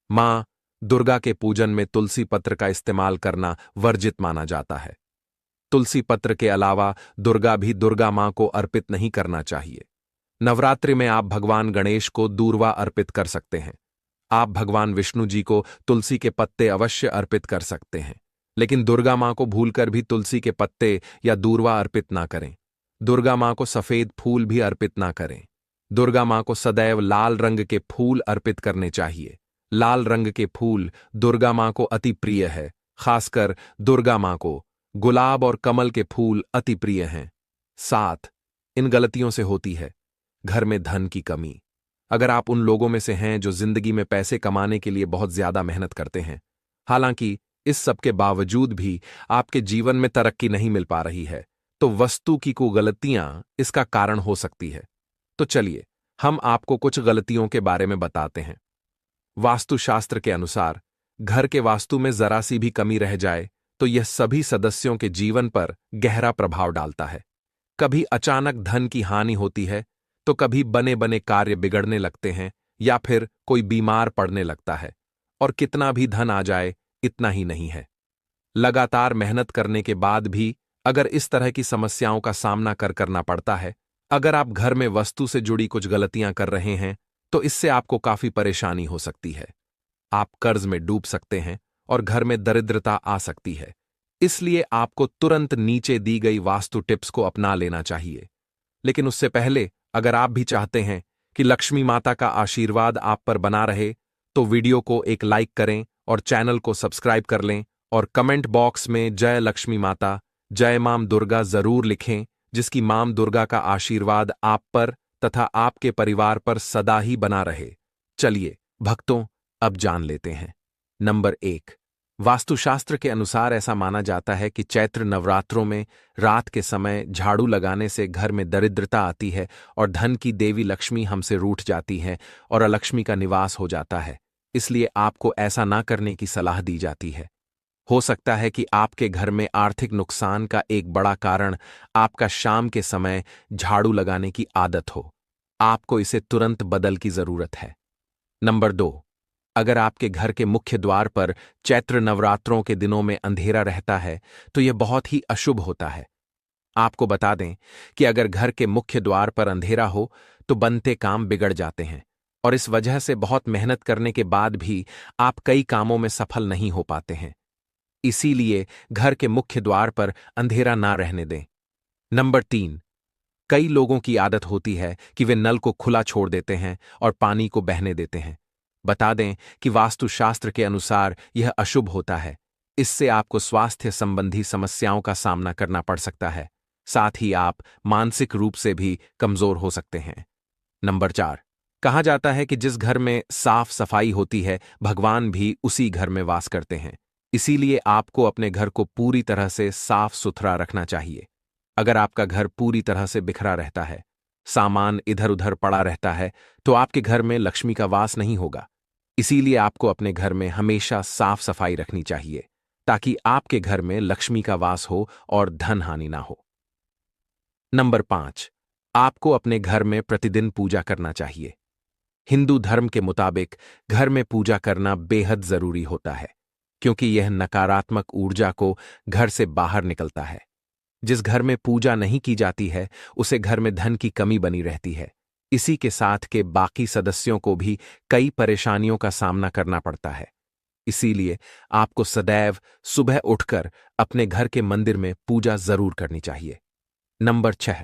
मां दुर्गा के पूजन में तुलसी पत्र का इस्तेमाल करना वर्जित माना जाता है। तुलसी पत्र के अलावा दुर्गा भी दुर्गा मां को अर्पित नहीं करना चाहिए। नवरात्रि में आप भगवान गणेश को दूर्वा अर्पित कर सकते हैं। आप भगवान विष्णु जी को तुलसी के पत्ते अवश्य अर्पित कर सकते हैं, लेकिन दुर्गा मां को भूलकर भी तुलसी के पत्ते या दूर्वा अर्पित ना करें। दुर्गा मां को सफेद फूल भी अर्पित ना करें। दुर्गा मां को सदैव लाल रंग के फूल अर्पित करने चाहिए। लाल रंग के फूल दुर्गा मां को अति प्रिय है। खासकर दुर्गा मां को गुलाब और कमल के फूल अति प्रिय हैं। 7, इन गलतियों से होती है घर में धन की कमी। अगर आप उन लोगों में से हैं जो जिंदगी में पैसे कमाने के लिए बहुत ज्यादा मेहनत करते हैं, हालांकि इस सब के बावजूद भी आपके जीवन में तरक्की नहीं मिल पा रही है, तो वस्तु की कुछ गलतियां इसका कारण हो सकती है। तो चलिए हम आपको कुछ गलतियों के बारे में बताते हैं। वास्तुशास्त्र के अनुसार घर के वास्तु में जरा सी भी कमी रह जाए तो यह सभी सदस्यों के जीवन पर गहरा प्रभाव डालता है। कभी अचानक धन की हानि होती है, तो कभी बने बने कार्य बिगड़ने लगते हैं या फिर कोई बीमार पड़ने लगता है, और कितना भी धन आ जाए इतना ही नहीं है। लगातार मेहनत करने के बाद भी अगर इस तरह की समस्याओं का सामना करना पड़ता है, अगर आप घर में वस्तु से जुड़ी कुछ गलतियां कर रहे हैं, तो इससे आपको काफी परेशानी हो सकती है। आप कर्ज में डूब सकते हैं और घर में दरिद्रता आ सकती है। इसलिए आपको तुरंत नीचे दी गई वास्तु टिप्स को अपना लेना चाहिए। लेकिन उससे पहले अगर आप भी चाहते हैं कि लक्ष्मी माता का आशीर्वाद आप पर बना रहे, तो वीडियो को एक लाइक करें और चैनल को सब्सक्राइब कर लें और कमेंट बॉक्स में जय लक्ष्मी माता, जय मां दुर्गा जरूर लिखें, जिसकी मां दुर्गा का आशीर्वाद आप पर तथा आपके परिवार पर सदा ही बना रहे। चलिए भक्तों, अब जान लेते हैं। नंबर 1, वास्तुशास्त्र के अनुसार ऐसा माना जाता है कि चैत्र नवरात्रों में रात के समय झाड़ू लगाने से घर में दरिद्रता आती है और धन की देवी लक्ष्मी हमसे रूठ जाती है और अलक्ष्मी का निवास हो जाता है। इसलिए आपको ऐसा ना करने की सलाह दी जाती है। हो सकता है कि आपके घर में आर्थिक नुकसान का एक बड़ा कारण आपका शाम के समय झाड़ू लगाने की आदत हो। आपको इसे तुरंत बदल की जरूरत है। नंबर 2, अगर आपके घर के मुख्य द्वार पर चैत्र नवरात्रों के दिनों में अंधेरा रहता है, तो यह बहुत ही अशुभ होता है। आपको बता दें कि अगर घर के मुख्य द्वार पर अंधेरा हो तो बनते काम बिगड़ जाते हैं और इस वजह से बहुत मेहनत करने के बाद भी आप कई कामों में सफल नहीं हो पाते हैं। इसीलिए घर के मुख्य द्वार पर अंधेरा ना रहने दें। नंबर 3, कई लोगों की आदत होती है कि वे नल को खुला छोड़ देते हैं और पानी को बहने देते हैं। बता दें कि वास्तुशास्त्र के अनुसार यह अशुभ होता है। इससे आपको स्वास्थ्य संबंधी समस्याओं का सामना करना पड़ सकता है। साथ ही आप मानसिक रूप से भी कमजोर हो सकते हैं। नंबर 4, कहा जाता है कि जिस घर में साफ सफाई होती है, भगवान भी उसी घर में वास करते हैं। इसीलिए आपको अपने घर को पूरी तरह से साफ सुथरा रखना चाहिए। अगर आपका घर पूरी तरह से बिखरा रहता है, सामान इधर उधर पड़ा रहता है, तो आपके घर में लक्ष्मी का वास नहीं होगा। इसीलिए आपको अपने घर में हमेशा साफ सफाई रखनी चाहिए, ताकि आपके घर में लक्ष्मी का वास हो और धन हानि ना हो। नंबर 5, आपको अपने घर में प्रतिदिन पूजा करना चाहिए। हिंदू धर्म के मुताबिक घर में पूजा करना बेहद जरूरी होता है, क्योंकि यह नकारात्मक ऊर्जा को घर से बाहर निकलता है। जिस घर में पूजा नहीं की जाती है, उसे घर में धन की कमी बनी रहती है। इसी के साथ के बाकी सदस्यों को भी कई परेशानियों का सामना करना पड़ता है। इसीलिए आपको सदैव सुबह उठकर अपने घर के मंदिर में पूजा जरूर करनी चाहिए। नंबर 6।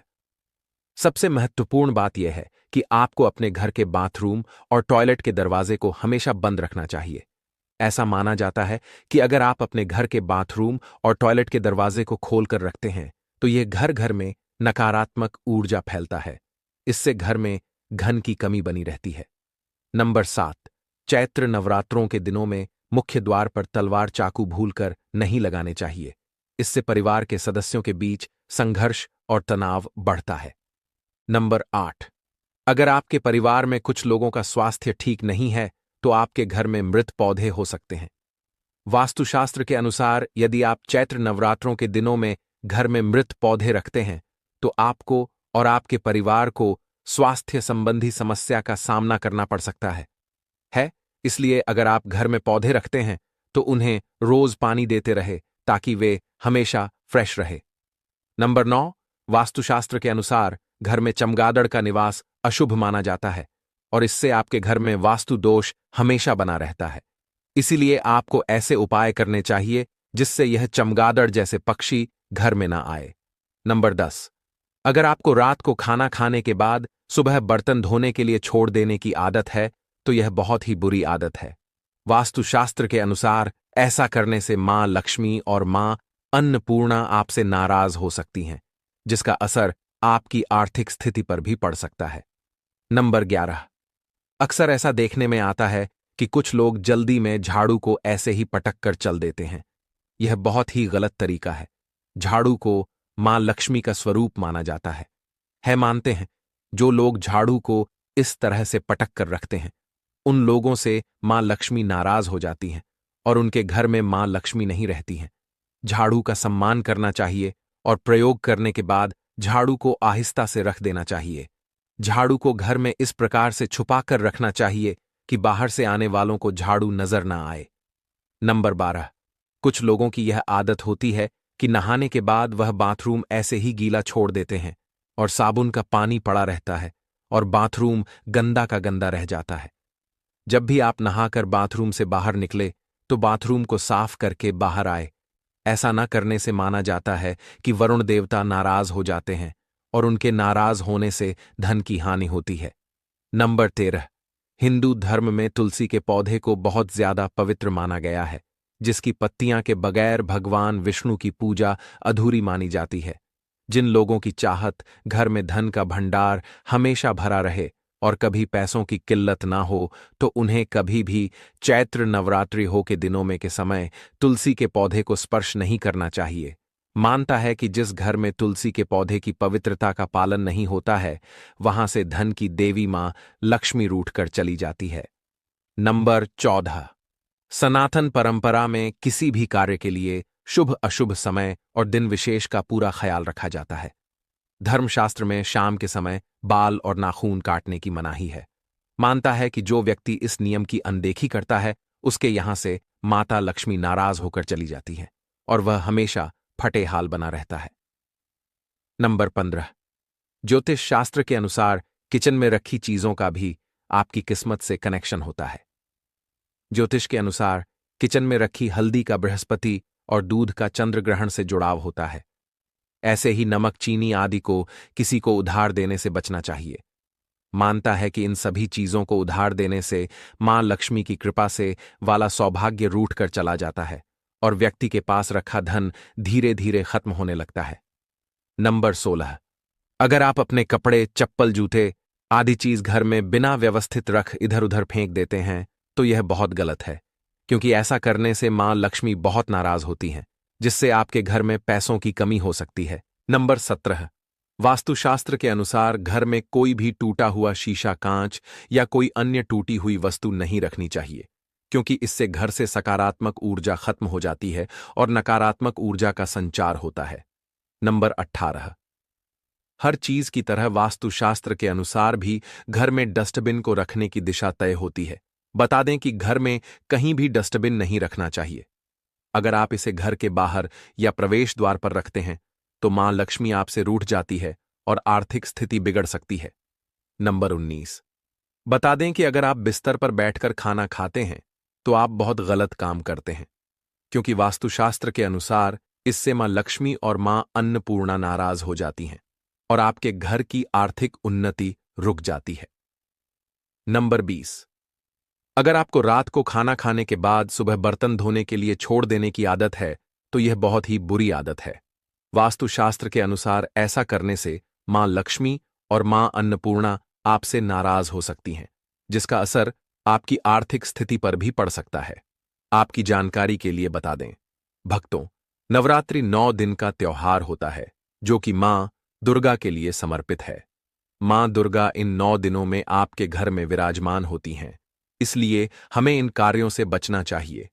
सबसे महत्वपूर्ण बात यह है कि आपको अपने घर के बाथरूम और टॉयलेट के दरवाजे को हमेशा बंद रखना चाहिए। ऐसा माना जाता है कि अगर आप अपने घर के बाथरूम और टॉयलेट के दरवाजे को खोलकर रखते हैं तो यह घर घर में नकारात्मक ऊर्जा फैलता है। इससे घर में धन की कमी बनी रहती है। नंबर 7। चैत्र नवरात्रों के दिनों में मुख्य द्वार पर तलवार चाकू भूलकर नहीं लगाने चाहिए। इससे परिवार के सदस्यों के बीच संघर्ष और तनाव बढ़ता है। नंबर 8। अगर आपके परिवार में कुछ लोगों का स्वास्थ्य ठीक नहीं है तो आपके घर में मृत पौधे हो सकते हैं। वास्तुशास्त्र के अनुसार यदि आप चैत्र नवरात्रों के दिनों में घर में मृत पौधे रखते हैं तो आपको और आपके परिवार को स्वास्थ्य संबंधी समस्या का सामना करना पड़ सकता है। इसलिए अगर आप घर में पौधे रखते हैं तो उन्हें रोज पानी देते रहे ताकि वे हमेशा फ्रेश रहे। नंबर 9। वास्तुशास्त्र के अनुसार घर में चमगादड़ का निवास अशुभ माना जाता है और इससे आपके घर में वास्तु दोष हमेशा बना रहता है। इसीलिए आपको ऐसे उपाय करने चाहिए जिससे यह चमगादड़ जैसे पक्षी घर में ना आए। नंबर 10। अगर आपको रात को खाना खाने के बाद सुबह बर्तन धोने के लिए छोड़ देने की आदत है तो यह बहुत ही बुरी आदत है। वास्तुशास्त्र के अनुसार ऐसा करने से मां लक्ष्मी और मां अन्नपूर्णा आपसे नाराज हो सकती हैं, जिसका असर आपकी आर्थिक स्थिति पर भी पड़ सकता है। नंबर 11। अक्सर ऐसा देखने में आता है कि कुछ लोग जल्दी में झाड़ू को ऐसे ही पटक कर चल देते हैं। यह बहुत ही गलत तरीका है। झाड़ू को मां लक्ष्मी का स्वरूप माना जाता है। मानते हैं जो लोग झाड़ू को इस तरह से पटक कर रखते हैं उन लोगों से मां लक्ष्मी नाराज हो जाती हैं और उनके घर में मां लक्ष्मी नहीं रहती हैं। झाड़ू का सम्मान करना चाहिए और प्रयोग करने के बाद झाड़ू को आहिस्ता से रख देना चाहिए। झाड़ू को घर में इस प्रकार से छुपाकर रखना चाहिए कि बाहर से आने वालों को झाड़ू नजर ना आए। नंबर 12। कुछ लोगों की यह आदत होती है कि नहाने के बाद वह बाथरूम ऐसे ही गीला छोड़ देते हैं और साबुन का पानी पड़ा रहता है और बाथरूम गंदा का गंदा रह जाता है। जब भी आप नहाकर बाथरूम से बाहर निकले तो बाथरूम को साफ करके बाहर आए। ऐसा न करने से माना जाता है कि वरुण देवता नाराज हो जाते हैं और उनके नाराज होने से धन की हानि होती है। नंबर 13। हिंदू धर्म में तुलसी के पौधे को बहुत ज्यादा पवित्र माना गया है, जिसकी पत्तियां के बगैर भगवान विष्णु की पूजा अधूरी मानी जाती है। जिन लोगों की चाहत घर में धन का भंडार हमेशा भरा रहे और कभी पैसों की किल्लत ना हो तो उन्हें कभी भी चैत्र नवरात्रि हो के दिनों में के समय तुलसी के पौधे को स्पर्श नहीं करना चाहिए। मानता है कि जिस घर में तुलसी के पौधे की पवित्रता का पालन नहीं होता है वहां से धन की देवी मां लक्ष्मी रूठ कर चली जाती है। नंबर 14। सनातन परंपरा में किसी भी कार्य के लिए शुभ अशुभ समय और दिन विशेष का पूरा ख्याल रखा जाता है। धर्मशास्त्र में शाम के समय बाल और नाखून काटने की मनाही है। मानता है कि जो व्यक्ति इस नियम की अनदेखी करता है उसके यहां से माता लक्ष्मी नाराज होकर चली जाती है और वह हमेशा फटे हाल बना रहता है। नंबर 15। ज्योतिष शास्त्र के अनुसार किचन में रखी चीजों का भी आपकी किस्मत से कनेक्शन होता है। ज्योतिष के अनुसार किचन में रखी हल्दी का बृहस्पति और दूध का चंद्र ग्रहण से जुड़ाव होता है। ऐसे ही नमक चीनी आदि को किसी को उधार देने से बचना चाहिए। मानता है कि इन सभी चीजों को उधार देने से मां लक्ष्मी की कृपा से वाला सौभाग्य रूठ कर चला जाता है और व्यक्ति के पास रखा धन धीरे धीरे खत्म होने लगता है। नंबर 16। अगर आप अपने कपड़े चप्पल जूते आदि चीज घर में बिना व्यवस्थित रख इधर उधर फेंक देते हैं तो यह बहुत गलत है, क्योंकि ऐसा करने से मां लक्ष्मी बहुत नाराज होती हैं, जिससे आपके घर में पैसों की कमी हो सकती है। नंबर 17। वास्तुशास्त्र के अनुसार घर में कोई भी टूटा हुआ शीशा कांच या कोई अन्य टूटी हुई वस्तु नहीं रखनी चाहिए, क्योंकि इससे घर से सकारात्मक ऊर्जा खत्म हो जाती है और नकारात्मक ऊर्जा का संचार होता है। नंबर 18। हर चीज की तरह वास्तुशास्त्र के अनुसार भी घर में डस्टबिन को रखने की दिशा तय होती है। बता दें कि घर में कहीं भी डस्टबिन नहीं रखना चाहिए। अगर आप इसे घर के बाहर या प्रवेश द्वार पर रखते हैं तो मां लक्ष्मी आपसे रूठ जाती है और आर्थिक स्थिति बिगड़ सकती है। नंबर 19। बता दें कि अगर आप बिस्तर पर बैठकर खाना खाते हैं तो आप बहुत गलत काम करते हैं, क्योंकि वास्तुशास्त्र के अनुसार इससे मां लक्ष्मी और मां अन्नपूर्णा नाराज हो जाती हैं और आपके घर की आर्थिक उन्नति रुक जाती है। नंबर 20। अगर आपको रात को खाना खाने के बाद सुबह बर्तन धोने के लिए छोड़ देने की आदत है तो यह बहुत ही बुरी आदत है। वास्तुशास्त्र के अनुसार ऐसा करने से मां लक्ष्मी और मां अन्नपूर्णा आपसे नाराज हो सकती हैं, जिसका असर आपकी आर्थिक स्थिति पर भी पड़ सकता है। आपकी जानकारी के लिए बता दें, भक्तों, नवरात्रि 9 दिन का त्योहार होता है जो कि मां दुर्गा के लिए समर्पित है। मां दुर्गा इन 9 दिनों में आपके घर में विराजमान होती हैं, इसलिए हमें इन कार्यों से बचना चाहिए,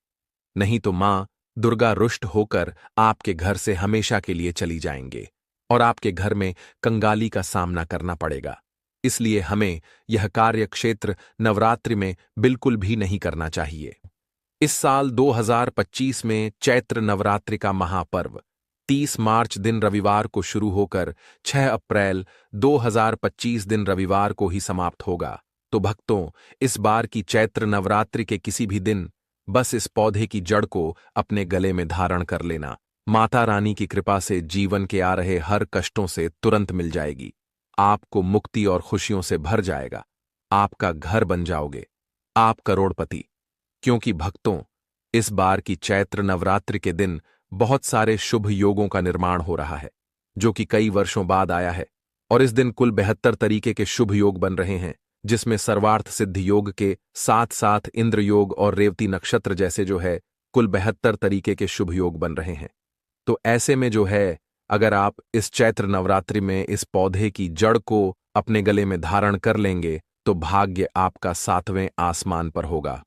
नहीं तो मां दुर्गा रुष्ट होकर आपके घर से हमेशा के लिए चली जाएंगे और आपके घर में कंगाली का सामना करना पड़ेगा। इसलिए हमें यह कार्य क्षेत्र नवरात्रि में बिल्कुल भी नहीं करना चाहिए। इस साल 2025 में चैत्र नवरात्रि का महापर्व 30 मार्च दिन रविवार को शुरू होकर 6 अप्रैल 2025 दिन रविवार को ही समाप्त होगा। तो भक्तों, इस बार की चैत्र नवरात्रि के किसी भी दिन बस इस पौधे की जड़ को अपने गले में धारण कर लेना। माता रानी की कृपा से जीवन के आ रहे हर कष्टों से तुरंत मिल जाएगी। आपको मुक्ति और खुशियों से भर जाएगा। आपका घर बन जाओगे, आप करोड़पति। क्योंकि भक्तों, इस बार की चैत्र नवरात्रि के दिन बहुत सारे शुभ योगों का निर्माण हो रहा है, जो कि कई वर्षों बाद आया है। और इस दिन कुल 72 तरीके के शुभ योग बन रहे हैं, जिसमें सर्वार्थ सिद्धि योग के साथ साथ इंद्र योग और रेवती नक्षत्र जैसे जो है कुल 72 तरीके के शुभ योग बन रहे हैं। तो ऐसे में जो है, अगर आप इस चैत्र नवरात्रि में इस पौधे की जड़ को अपने गले में धारण कर लेंगे तो भाग्य आपका 7वें आसमान पर होगा।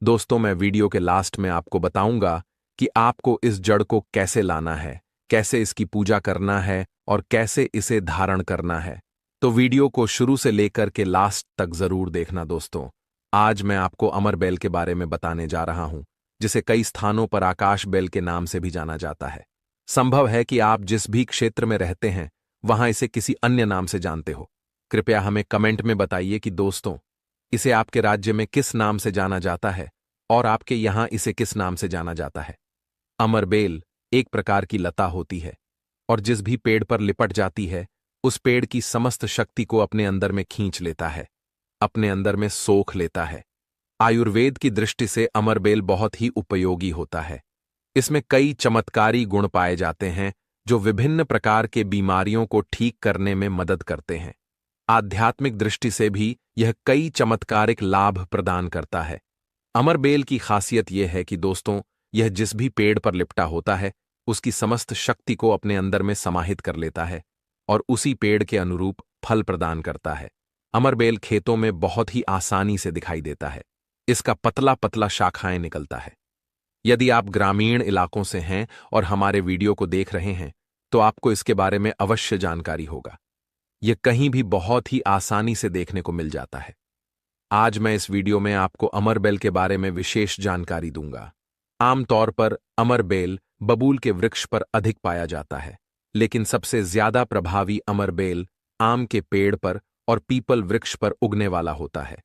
दोस्तों, मैं वीडियो के लास्ट में आपको बताऊंगा कि आपको इस जड़ को कैसे लाना है, कैसे इसकी पूजा करना है और कैसे इसे धारण करना है। तो वीडियो को शुरू से लेकर के लास्ट तक जरूर देखना दोस्तों। आज मैं आपको अमर बेल के बारे में बताने जा रहा हूं, जिसे कई स्थानों पर आकाश बेल के नाम से भी जाना जाता है। संभव है कि आप जिस भी क्षेत्र में रहते हैं वहां इसे किसी अन्य नाम से जानते हो। कृपया हमें कमेंट में बताइए कि दोस्तों, इसे आपके राज्य में किस नाम से जाना जाता है और आपके यहां इसे किस नाम से जाना जाता है। अमर बेल एक प्रकार की लता होती है और जिस भी पेड़ पर लिपट जाती है उस पेड़ की समस्त शक्ति को अपने अंदर में खींच लेता है, अपने अंदर में सोख लेता है। आयुर्वेद की दृष्टि से अमर बेल बहुत ही उपयोगी होता है। इसमें कई चमत्कारी गुण पाए जाते हैं जो विभिन्न प्रकार के बीमारियों को ठीक करने में मदद करते हैं। आध्यात्मिक दृष्टि से भी यह कई चमत्कारिक लाभ प्रदान करता है। अमर बेल की खासियत यह है कि दोस्तों, यह जिस भी पेड़ पर लिपटा होता है उसकी समस्त शक्ति को अपने अंदर में समाहित कर लेता है और उसी पेड़ के अनुरूप फल प्रदान करता है। अमर बेल खेतों में बहुत ही आसानी से दिखाई देता है। इसका पतला पतला शाखाएं निकलता है। यदि आप ग्रामीण इलाकों से हैं और हमारे वीडियो को देख रहे हैं तो आपको इसके बारे में अवश्य जानकारी होगा। यह कहीं भी बहुत ही आसानी से देखने को मिल जाता है। आज मैं इस वीडियो में आपको अमर बेल के बारे में विशेष जानकारी दूंगा। आमतौर पर अमर बेल बबूल के वृक्ष पर अधिक पाया जाता है, लेकिन सबसे ज्यादा प्रभावी अमर बेल आम के पेड़ पर और पीपल वृक्ष पर उगने वाला होता है।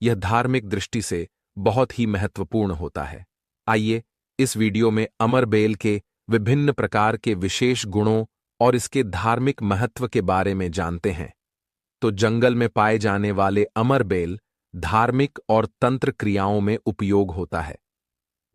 यह धार्मिक दृष्टि से बहुत ही महत्वपूर्ण होता है। आइए इस वीडियो में अमर बेल के विभिन्न प्रकार के विशेष गुणों और इसके धार्मिक महत्व के बारे में जानते हैं। तो जंगल में पाए जाने वाले अमर बेल धार्मिक और तंत्र क्रियाओं में उपयोग होता है,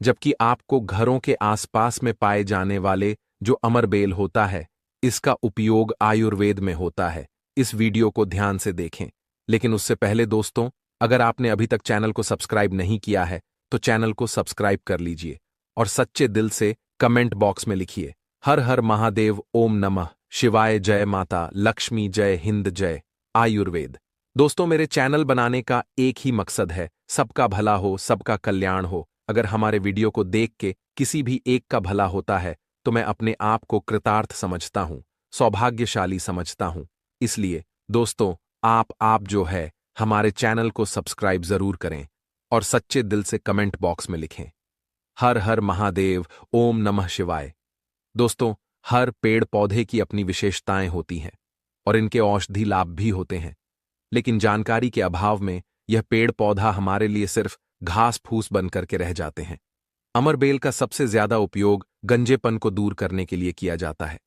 जबकि आपको घरों के आसपास में पाए जाने वाले जो अमर बेल होता है इसका उपयोग आयुर्वेद में होता है। इस वीडियो को ध्यान से देखें। लेकिन उससे पहले दोस्तों, अगर आपने अभी तक चैनल को सब्सक्राइब नहीं किया है तो चैनल को सब्सक्राइब कर लीजिए और सच्चे दिल से कमेंट बॉक्स में लिखिए, हर हर महादेव, ओम नमः शिवाय, जय माता लक्ष्मी, जय हिंद, जय आयुर्वेद। दोस्तों, मेरे चैनल बनाने का एक ही मकसद है, सबका भला हो, सबका कल्याण हो। अगर हमारे वीडियो को देख के किसी भी एक का भला होता है तो मैं अपने आप को कृतार्थ समझता हूं, सौभाग्यशाली समझता हूं। इसलिए दोस्तों, आप जो है हमारे चैनल को सब्सक्राइब जरूर करें और सच्चे दिल से कमेंट बॉक्स में लिखें, हर हर महादेव, ओम नमः शिवाय। दोस्तों, हर पेड़ पौधे की अपनी विशेषताएं होती हैं और इनके औषधि लाभ भी होते हैं। लेकिन जानकारी के अभाव में यह पेड़ पौधा हमारे लिए सिर्फ घास फूस बन करके रह जाते हैं। अमरबेल का सबसे ज्यादा उपयोग गंजेपन को दूर करने के लिए किया जाता है।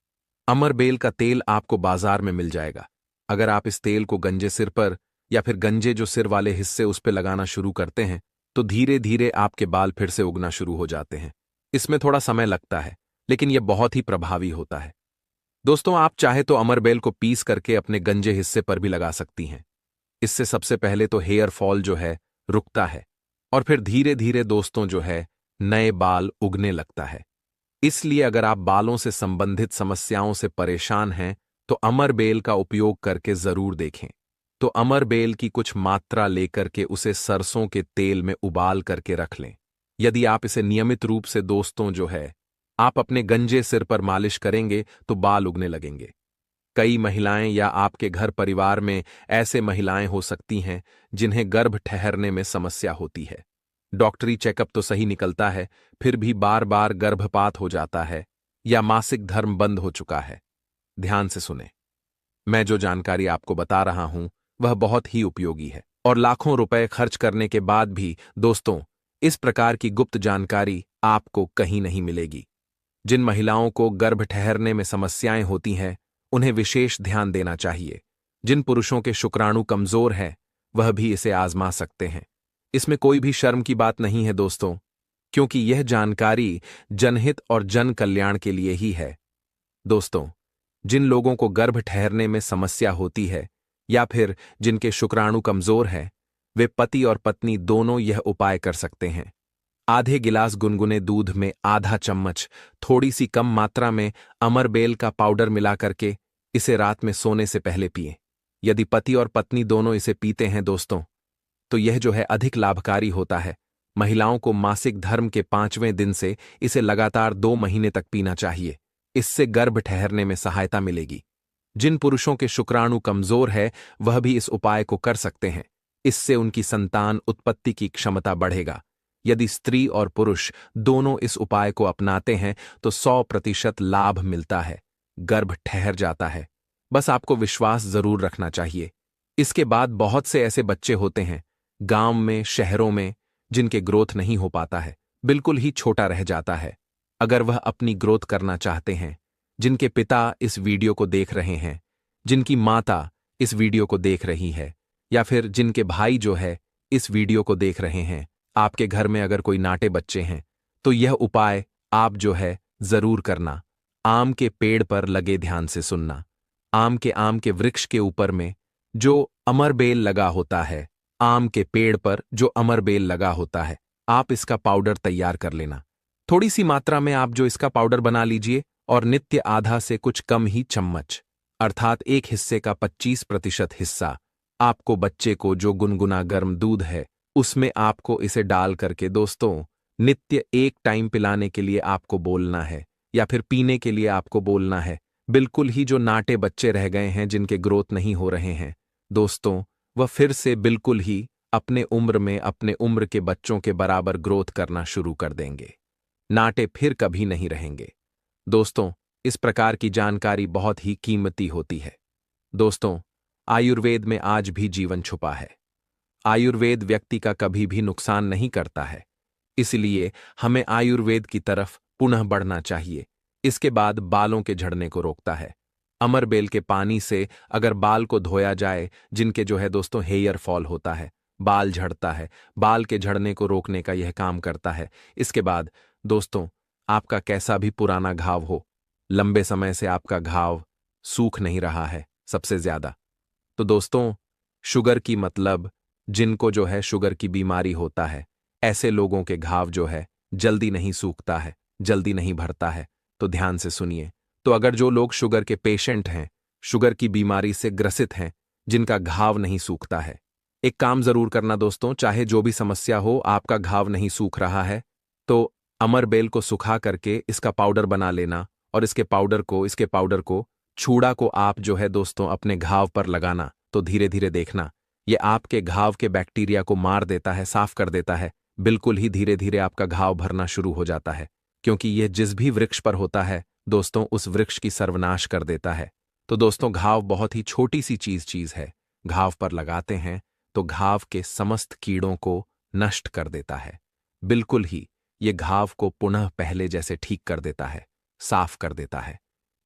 अमरबेल का तेल आपको बाजार में मिल जाएगा। अगर आप इस तेल को गंजे सिर पर या फिर गंजे जो सिर वाले हिस्से उस पर लगाना शुरू करते हैं तो धीरे धीरे आपके बाल फिर से उगना शुरू हो जाते हैं। इसमें थोड़ा समय लगता है, लेकिन यह बहुत ही प्रभावी होता है। दोस्तों, आप चाहे तो अमरबेल को पीस करके अपने गंजे हिस्से पर भी लगा सकती हैं। इससे सबसे पहले तो हेयर फॉल जो है रुकता है और फिर धीरे धीरे दोस्तों जो है नए बाल उगने लगता है। इसलिए अगर आप बालों से संबंधित समस्याओं से परेशान हैं तो अमरबेल का उपयोग करके जरूर देखें। तो अमरबेल की कुछ मात्रा लेकर के उसे सरसों के तेल में उबाल करके रख लें। यदि आप इसे नियमित रूप से दोस्तों जो है आप अपने गंजे सिर पर मालिश करेंगे तो बाल उगने लगेंगे। कई महिलाएं या आपके घर परिवार में ऐसे महिलाएं हो सकती हैं जिन्हें गर्भ ठहरने में समस्या होती है। डॉक्टरी चेकअप तो सही निकलता है, फिर भी बार बार गर्भपात हो जाता है या मासिक धर्म बंद हो चुका है। ध्यान से सुने, मैं जो जानकारी आपको बता रहा हूं वह बहुत ही उपयोगी है और लाखों रुपए खर्च करने के बाद भी दोस्तों इस प्रकार की गुप्त जानकारी आपको कहीं नहीं मिलेगी। जिन महिलाओं को गर्भ ठहरने में समस्याएं होती हैं उन्हें विशेष ध्यान देना चाहिए। जिन पुरुषों के शुक्राणु कमजोर हैं वह भी इसे आजमा सकते हैं। इसमें कोई भी शर्म की बात नहीं है दोस्तों, क्योंकि यह जानकारी जनहित और जन कल्याण के लिए ही है। दोस्तों, जिन लोगों को गर्भ ठहरने में समस्या होती है या फिर जिनके शुक्राणु कमजोर है वे पति और पत्नी दोनों यह उपाय कर सकते हैं। आधे गिलास गुनगुने दूध में आधा चम्मच थोड़ी सी कम मात्रा में अमरबेल का पाउडर मिला करके इसे रात में सोने से पहले पिएं। यदि पति और पत्नी दोनों इसे पीते हैं दोस्तों तो यह जो है अधिक लाभकारी होता है। महिलाओं को मासिक धर्म के 5वें दिन से इसे लगातार 2 महीने तक पीना चाहिए। इससे गर्भ ठहरने में सहायता मिलेगी। जिन पुरुषों के शुक्राणु कमजोर है वह भी इस उपाय को कर सकते हैं। इससे उनकी संतान उत्पत्ति की क्षमता बढ़ेगा। यदि स्त्री और पुरुष दोनों इस उपाय को अपनाते हैं तो 100% लाभ मिलता है, गर्भ ठहर जाता है। बस आपको विश्वास जरूर रखना चाहिए। इसके बाद बहुत से ऐसे बच्चे होते हैं गांव में, शहरों में, जिनके ग्रोथ नहीं हो पाता है, बिल्कुल ही छोटा रह जाता है। अगर वह अपनी ग्रोथ करना चाहते हैं, जिनके पिता इस वीडियो को देख रहे हैं, जिनकी माता इस वीडियो को देख रही है या फिर जिनके भाई जो है इस वीडियो को देख रहे हैं, आपके घर में अगर कोई नाटे बच्चे हैं तो यह उपाय आप जो है जरूर करना। आम के पेड़ पर लगे, ध्यान से सुनना, आम के वृक्ष के ऊपर में जो अमरबेल लगा होता है, आम के पेड़ पर जो अमरबेल लगा होता है, आप इसका पाउडर तैयार कर लेना। थोड़ी सी मात्रा में आप जो इसका पाउडर बना लीजिए और नित्य आधा से कुछ कम ही चम्मच अर्थात एक हिस्से का 25% हिस्सा आपको बच्चे को जो गुनगुना गर्म दूध है उसमें आपको इसे डाल करके दोस्तों नित्य एक टाइम पिलाने के लिए आपको बोलना है या फिर पीने के लिए आपको बोलना है। बिल्कुल ही जो नाटे बच्चे रह गए हैं, जिनके ग्रोथ नहीं हो रहे हैं दोस्तों, वह फिर से बिल्कुल ही अपने उम्र में अपने उम्र के बच्चों के बराबर ग्रोथ करना शुरू कर देंगे। नाटे फिर कभी नहीं रहेंगे। दोस्तों, इस प्रकार की जानकारी बहुत ही कीमती होती है। दोस्तों, आयुर्वेद में आज भी जीवन छुपा है। आयुर्वेद व्यक्ति का कभी भी नुकसान नहीं करता है, इसलिए हमें आयुर्वेद की तरफ पुनः बढ़ना चाहिए। इसके बाद बालों के झड़ने को रोकता है। अमरबेल के पानी से अगर बाल को धोया जाए, जिनके जो है दोस्तों हेयर फॉल होता है, बाल झड़ता है, बाल के झड़ने को रोकने का यह काम करता है। इसके बाद दोस्तों, आपका कैसा भी पुराना घाव हो, लंबे समय से आपका घाव सूख नहीं रहा है सबसे ज्यादा, तो दोस्तों शुगर की मतलब जिनको जो है शुगर की बीमारी होता है, ऐसे लोगों के घाव जो है जल्दी नहीं सूखता है, जल्दी नहीं भरता है। तो ध्यान से सुनिए। तो अगर जो लोग शुगर के पेशेंट हैं, शुगर की बीमारी से ग्रसित हैं, जिनका घाव नहीं सूखता है, एक काम जरूर करना दोस्तों, चाहे जो भी समस्या हो, आपका घाव नहीं सूख रहा है तो अमरबेल को सुखा करके इसका पाउडर बना लेना और इसके पाउडर को छूड़ा को आप जो है दोस्तों अपने घाव पर लगाना। तो धीरे धीरे देखना ये आपके घाव के बैक्टीरिया को मार देता है, साफ कर देता है। बिल्कुल ही धीरे धीरे आपका घाव भरना शुरू हो जाता है, क्योंकि यह जिस भी वृक्ष पर होता है दोस्तों उस वृक्ष की सर्वनाश कर देता है। तो दोस्तों घाव बहुत ही छोटी सी चीज है, घाव पर लगाते हैं तो घाव के समस्त कीड़ों को नष्ट कर देता है। बिल्कुल ही ये घाव को पुनः पहले जैसे ठीक कर देता है, साफ कर देता है।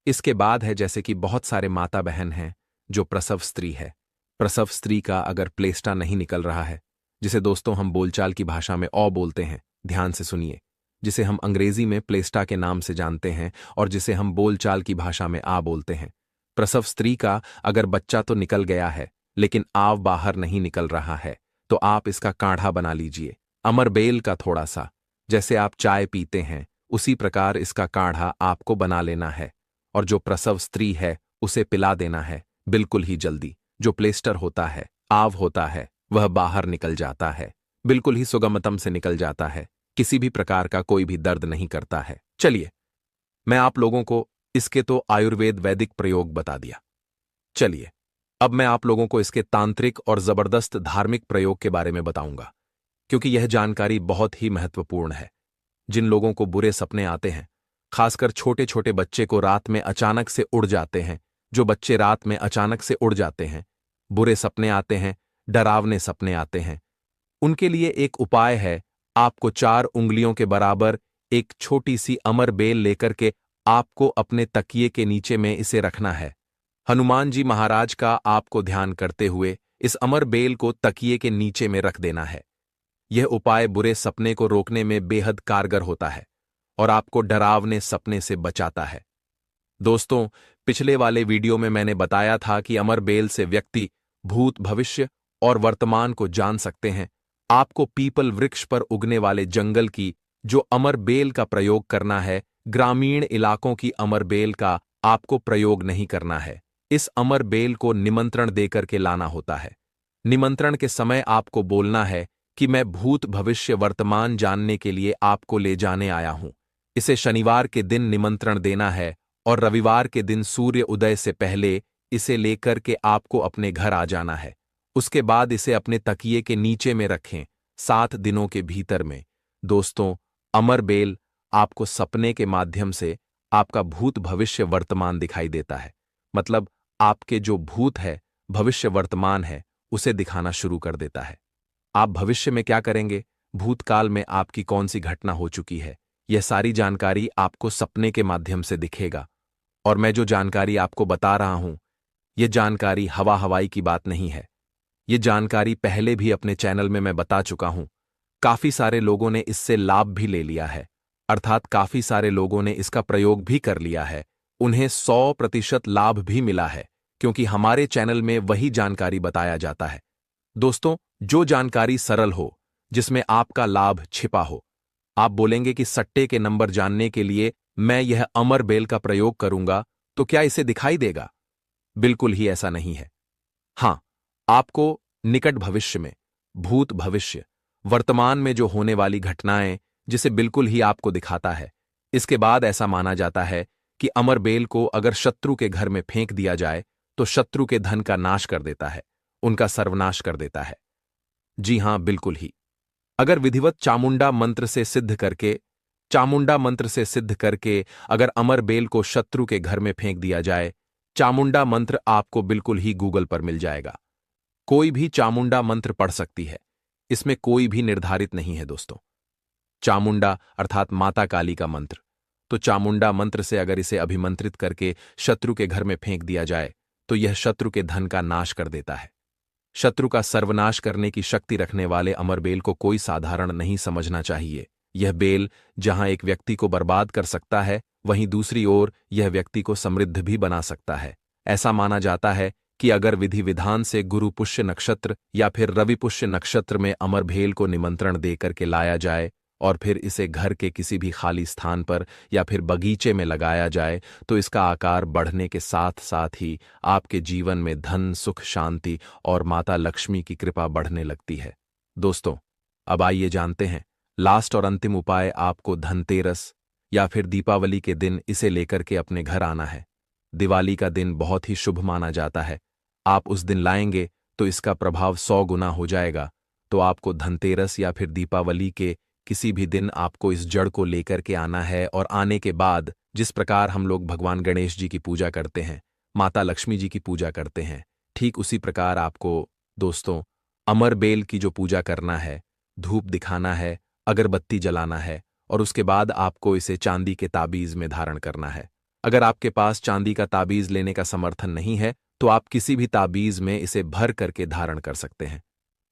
इसके बाद है जैसे कि बहुत सारे माता बहन हैं जो प्रसव स्त्री है। प्रसव स्त्री का अगर प्लेस्टा नहीं निकल रहा है, जिसे दोस्तों हम बोलचाल की भाषा में औ बोलते हैं, ध्यान से सुनिए, जिसे हम अंग्रेजी में प्लेस्टा के नाम से जानते हैं और जिसे हम बोलचाल की भाषा में आ बोलते हैं। प्रसव स्त्री का अगर बच्चा तो निकल गया है लेकिन आव बाहर नहीं निकल रहा है, तो आप इसका काढ़ा बना लीजिए, अमरबेल का थोड़ा सा। जैसे आप चाय पीते हैं उसी प्रकार इसका काढ़ा आपको बना लेना है और जो प्रसव स्त्री है उसे पिला देना है बिल्कुल ही जल्दी। जो प्लेस्टर होता है, आव होता है, वह बाहर निकल जाता है, बिल्कुल ही सुगमतम से निकल जाता है, किसी भी प्रकार का कोई भी दर्द नहीं करता है। चलिए, मैं आप लोगों को इसके तो आयुर्वेद वैदिक प्रयोग बता दिया। चलिए, अब मैं आप लोगों को इसके तांत्रिक और जबरदस्त धार्मिक प्रयोग के बारे में बताऊंगा, क्योंकि यह जानकारी बहुत ही महत्वपूर्ण है। जिन लोगों को बुरे सपने आते हैं, खासकर छोटे छोटे बच्चे को रात में अचानक से उड़ जाते हैं, जो बच्चे रात में अचानक से उड़ जाते हैं, बुरे सपने आते हैं, डरावने सपने आते हैं, उनके लिए एक उपाय है। आपको 4 उंगलियों के बराबर एक छोटी सी अमर बेल लेकर के आपको अपने तकिए के नीचे में इसे रखना है। हनुमान जी महाराज का आपको ध्यान करते हुए इस अमर बेल को तकिए के नीचे में रख देना है। यह उपाय बुरे सपने को रोकने में बेहद कारगर होता है और आपको डरावने सपने से बचाता है। दोस्तों, पिछले वाले वीडियो में मैंने बताया था कि अमर बेल से व्यक्ति भूत, भविष्य और वर्तमान को जान सकते हैं। आपको पीपल वृक्ष पर उगने वाले जंगल की जो अमर बेल का प्रयोग करना है, ग्रामीण इलाकों की अमर बेल का आपको प्रयोग नहीं करना है। इस अमर बेल को निमंत्रण देकर के लाना होता है। निमंत्रण के समय आपको बोलना है कि मैं भूत, भविष्य, वर्तमान जानने के लिए आपको ले जाने आया हूं। इसे शनिवार के दिन निमंत्रण देना है और रविवार के दिन सूर्य उदय से पहले इसे लेकर के आपको अपने घर आ जाना है। उसके बाद इसे अपने तकिए के नीचे में रखें 7 दिनों के भीतर में। दोस्तों, अमर बेल आपको सपने के माध्यम से आपका भूत, भविष्य, वर्तमान दिखाई देता है। मतलब आपके जो भूत है, भविष्य, वर्तमान है, उसे दिखाना शुरू कर देता है। आप भविष्य में क्या करेंगे, भूतकाल में आपकी कौन सी घटना हो चुकी है, यह सारी जानकारी आपको सपने के माध्यम से दिखेगा। और मैं जो जानकारी आपको बता रहा हूं, यह जानकारी हवा हवाई की बात नहीं है। यह जानकारी पहले भी अपने चैनल में मैं बता चुका हूं। काफी सारे लोगों ने इससे लाभ भी ले लिया है, अर्थात काफी सारे लोगों ने इसका प्रयोग भी कर लिया है। उन्हें 100% लाभ भी मिला है, क्योंकि हमारे चैनल में वही जानकारी बताया जाता है। दोस्तों, जो जानकारी सरल हो, जिसमें आपका लाभ छिपा हो। आप बोलेंगे कि सट्टे के नंबर जानने के लिए मैं यह अमर बेल का प्रयोग करूंगा तो क्या इसे दिखाई देगा? बिल्कुल ही ऐसा नहीं है। हां, आपको निकट भविष्य में, भूत, भविष्य, वर्तमान में जो होने वाली घटनाएं, जिसे बिल्कुल ही आपको दिखाता है। इसके बाद ऐसा माना जाता है कि अमर बेल को अगर शत्रु के घर में फेंक दिया जाए तो शत्रु के धन का नाश कर देता है, उनका सर्वनाश कर देता है। जी हां, बिल्कुल ही। अगर विधिवत चामुंडा मंत्र से सिद्ध करके अगर अमर बेल को शत्रु के घर में फेंक दिया जाए, चामुंडा मंत्र आपको बिल्कुल ही गूगल पर मिल जाएगा। कोई भी चामुंडा मंत्र पढ़ सकती है, इसमें कोई भी निर्धारित नहीं है दोस्तों। चामुंडा अर्थात माता काली का मंत्र, तो चामुंडा मंत्र से अगर इसे अभिमंत्रित करके शत्रु के घर में फेंक दिया जाए तो यह शत्रु के धन का नाश कर देता है। शत्रु का सर्वनाश करने की शक्ति रखने वाले अमर बेल को कोई साधारण नहीं समझना चाहिए। यह बेल जहां एक व्यक्ति को बर्बाद कर सकता है, वहीं दूसरी ओर यह व्यक्ति को समृद्ध भी बना सकता है। ऐसा माना जाता है कि अगर विधि विधान से गुरु पुष्य नक्षत्र या फिर रवि पुष्य नक्षत्र में अमर बेल को निमंत्रण देकर के लाया जाए और फिर इसे घर के किसी भी खाली स्थान पर या फिर बगीचे में लगाया जाए, तो इसका आकार बढ़ने के साथ साथ ही आपके जीवन में धन, सुख, शांति और माता लक्ष्मी की कृपा बढ़ने लगती है। दोस्तों, अब आइए जानते हैं लास्ट और अंतिम उपाय। आपको धनतेरस या फिर दीपावली के दिन इसे लेकर के अपने घर आना है। दिवाली का दिन बहुत ही शुभ माना जाता है। आप उस दिन लाएंगे तो इसका प्रभाव 100 गुना हो जाएगा। तो आपको धनतेरस या फिर दीपावली के किसी भी दिन आपको इस जड़ को लेकर के आना है और आने के बाद जिस प्रकार हम लोग भगवान गणेश जी की पूजा करते हैं, माता लक्ष्मी जी की पूजा करते हैं, ठीक उसी प्रकार आपको दोस्तों अमर बेल की जो पूजा करना है, धूप दिखाना है, अगरबत्ती जलाना है और उसके बाद आपको इसे चांदी के ताबीज में धारण करना है। अगर आपके पास चांदी का ताबीज लेने का समर्थन नहीं है तो आप किसी भी ताबीज में इसे भर करके धारण कर सकते हैं।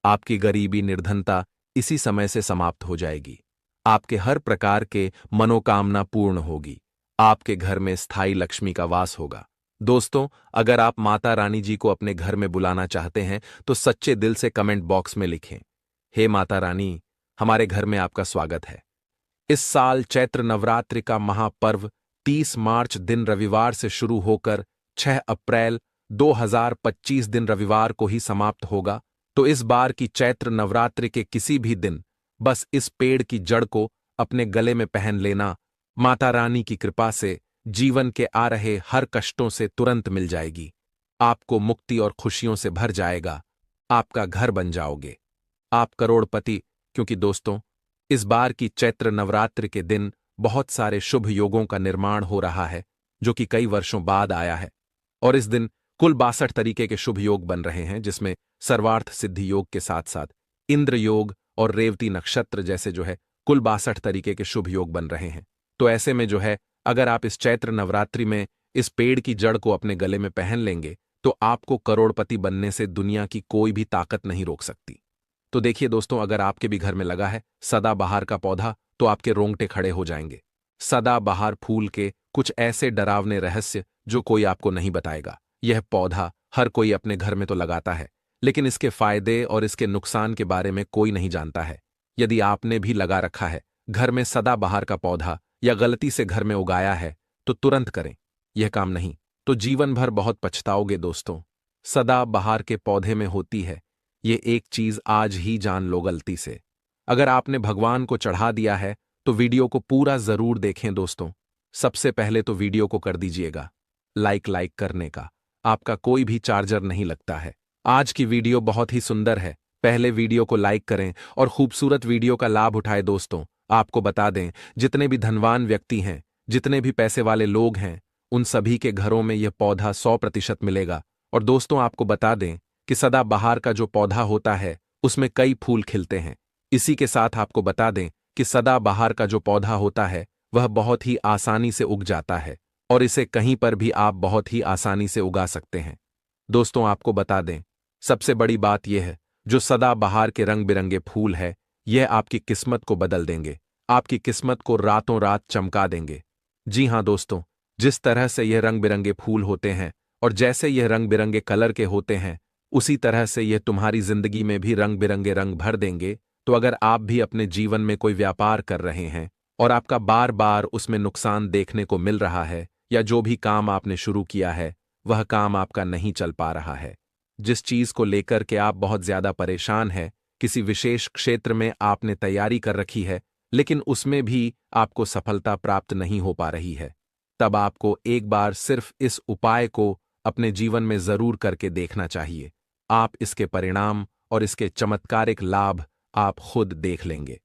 आपकी गरीबी निर्धनता इसी समय से समाप्त हो जाएगी। आपके हर प्रकार के मनोकामना पूर्ण होगी। आपके घर में स्थायी लक्ष्मी का वास होगा। दोस्तों, अगर आप माता रानी जी को अपने घर में बुलाना चाहते हैं तो सच्चे दिल से कमेंट बॉक्स में लिखें, हे माता रानी, हमारे घर में आपका स्वागत है। इस साल चैत्र नवरात्रि का महापर्व 30 मार्च दिन रविवार से शुरू होकर 6 अप्रैल 2025 दिन रविवार को ही समाप्त होगा। तो इस बार की चैत्र नवरात्रि के किसी भी दिन बस इस पेड़ की जड़ को अपने गले में पहन लेना। माता रानी की कृपा से जीवन के आ रहे हर कष्टों से तुरंत मिल जाएगी। आपको मुक्ति और खुशियों से भर जाएगा। आपका घर बन जाओगे। आप करोड़पति। क्योंकि दोस्तों, इस बार की चैत्र नवरात्रि के दिन बहुत सारे शुभ योगों का निर्माण हो रहा है जो कि कई वर्षों बाद आया है। और इस दिन कुल 62 तरीके के शुभ योग बन रहे हैं, जिसमें सर्वार्थ सिद्धि योग के साथ साथ इंद्र योग और रेवती नक्षत्र जैसे कुल 62 तरीके के शुभ योग बन रहे हैं। तो ऐसे में अगर आप इस चैत्र नवरात्रि में इस पेड़ की जड़ को अपने गले में पहन लेंगे तो आपको करोड़पति बनने से दुनिया की कोई भी ताकत नहीं रोक सकती। तो देखिए दोस्तों, अगर आपके भी घर में लगा है सदाबहार का पौधा तो आपके रोंगटे खड़े हो जाएंगे। सदाबहार फूल के कुछ ऐसे डरावने रहस्य जो कोई आपको नहीं बताएगा। यह पौधा हर कोई अपने घर में तो लगाता है, लेकिन इसके फायदे और इसके नुकसान के बारे में कोई नहीं जानता है। यदि आपने भी लगा रखा है घर में सदाबहार का पौधा या गलती से घर में उगाया है तो तुरंत करें। यह काम नहीं तो जीवन भर बहुत पछताओगे दोस्तों। सदाबहार के पौधे में होती है ये एक चीज, आज ही जान लो गलती से। अगर आपने भगवान को चढ़ा दिया है तो वीडियो को पूरा जरूर देखें दोस्तों। सबसे पहले तो वीडियो को कर दीजिएगा लाइक करने का आपका कोई भी चार्जर नहीं लगता है। आज की वीडियो बहुत ही सुंदर है। पहले वीडियो को लाइक करें और खूबसूरत वीडियो का लाभ उठाएं दोस्तों। आपको बता दें, जितने भी धनवान व्यक्ति हैं, जितने भी पैसे वाले लोग हैं, उन सभी के घरों में यह पौधा 100% मिलेगा। और दोस्तों, आपको बता दें कि सदाबहार का जो पौधा होता है उसमें कई फूल खिलते हैं। इसी के साथ आपको बता दें कि सदाबहार का जो पौधा होता है वह बहुत ही आसानी से उग जाता है और इसे कहीं पर भी आप बहुत ही आसानी से उगा सकते हैं। दोस्तों, आपको बता दें, सबसे बड़ी बात यह है, जो सदाबहार के रंग बिरंगे फूल है यह आपकी किस्मत को बदल देंगे। आपकी किस्मत को रातों रात चमका देंगे। जी हां दोस्तों, जिस तरह से यह रंग बिरंगे फूल होते हैं और जैसे यह रंग बिरंगे कलर के होते हैं, उसी तरह से यह तुम्हारी जिंदगी में भी रंग बिरंगे रंग भर देंगे। तो अगर आप भी अपने जीवन में कोई व्यापार कर रहे हैं और आपका बार बार उसमें नुकसान देखने को मिल रहा है, या जो भी काम आपने शुरू किया है वह काम आपका नहीं चल पा रहा है, जिस चीज को लेकर के आप बहुत ज्यादा परेशान हैं, किसी विशेष क्षेत्र में आपने तैयारी कर रखी है लेकिन उसमें भी आपको सफलता प्राप्त नहीं हो पा रही है, तब आपको एक बार सिर्फ इस उपाय को अपने जीवन में जरूर करके देखना चाहिए। आप इसके परिणाम और इसके चमत्कारिक लाभ आप खुद देख लेंगे।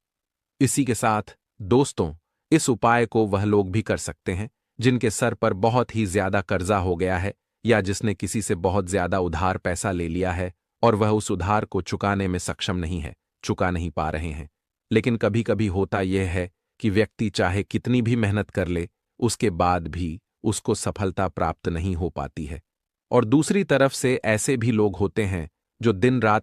इसी के साथ दोस्तों, इस उपाय को वह लोग भी कर सकते हैं जिनके सर पर बहुत ही ज्यादा कर्जा हो गया है, या जिसने किसी से बहुत ज्यादा उधार पैसा ले लिया है और वह उस उधार को चुकाने में सक्षम नहीं है, चुका नहीं पा रहे हैं। लेकिन कभी कभी होता यह है कि व्यक्ति चाहे कितनी भी मेहनत कर ले, उसके बाद भी उसको सफलता प्राप्त नहीं हो पाती है। और दूसरी तरफ से ऐसे भी लोग होते हैं जो दिन रात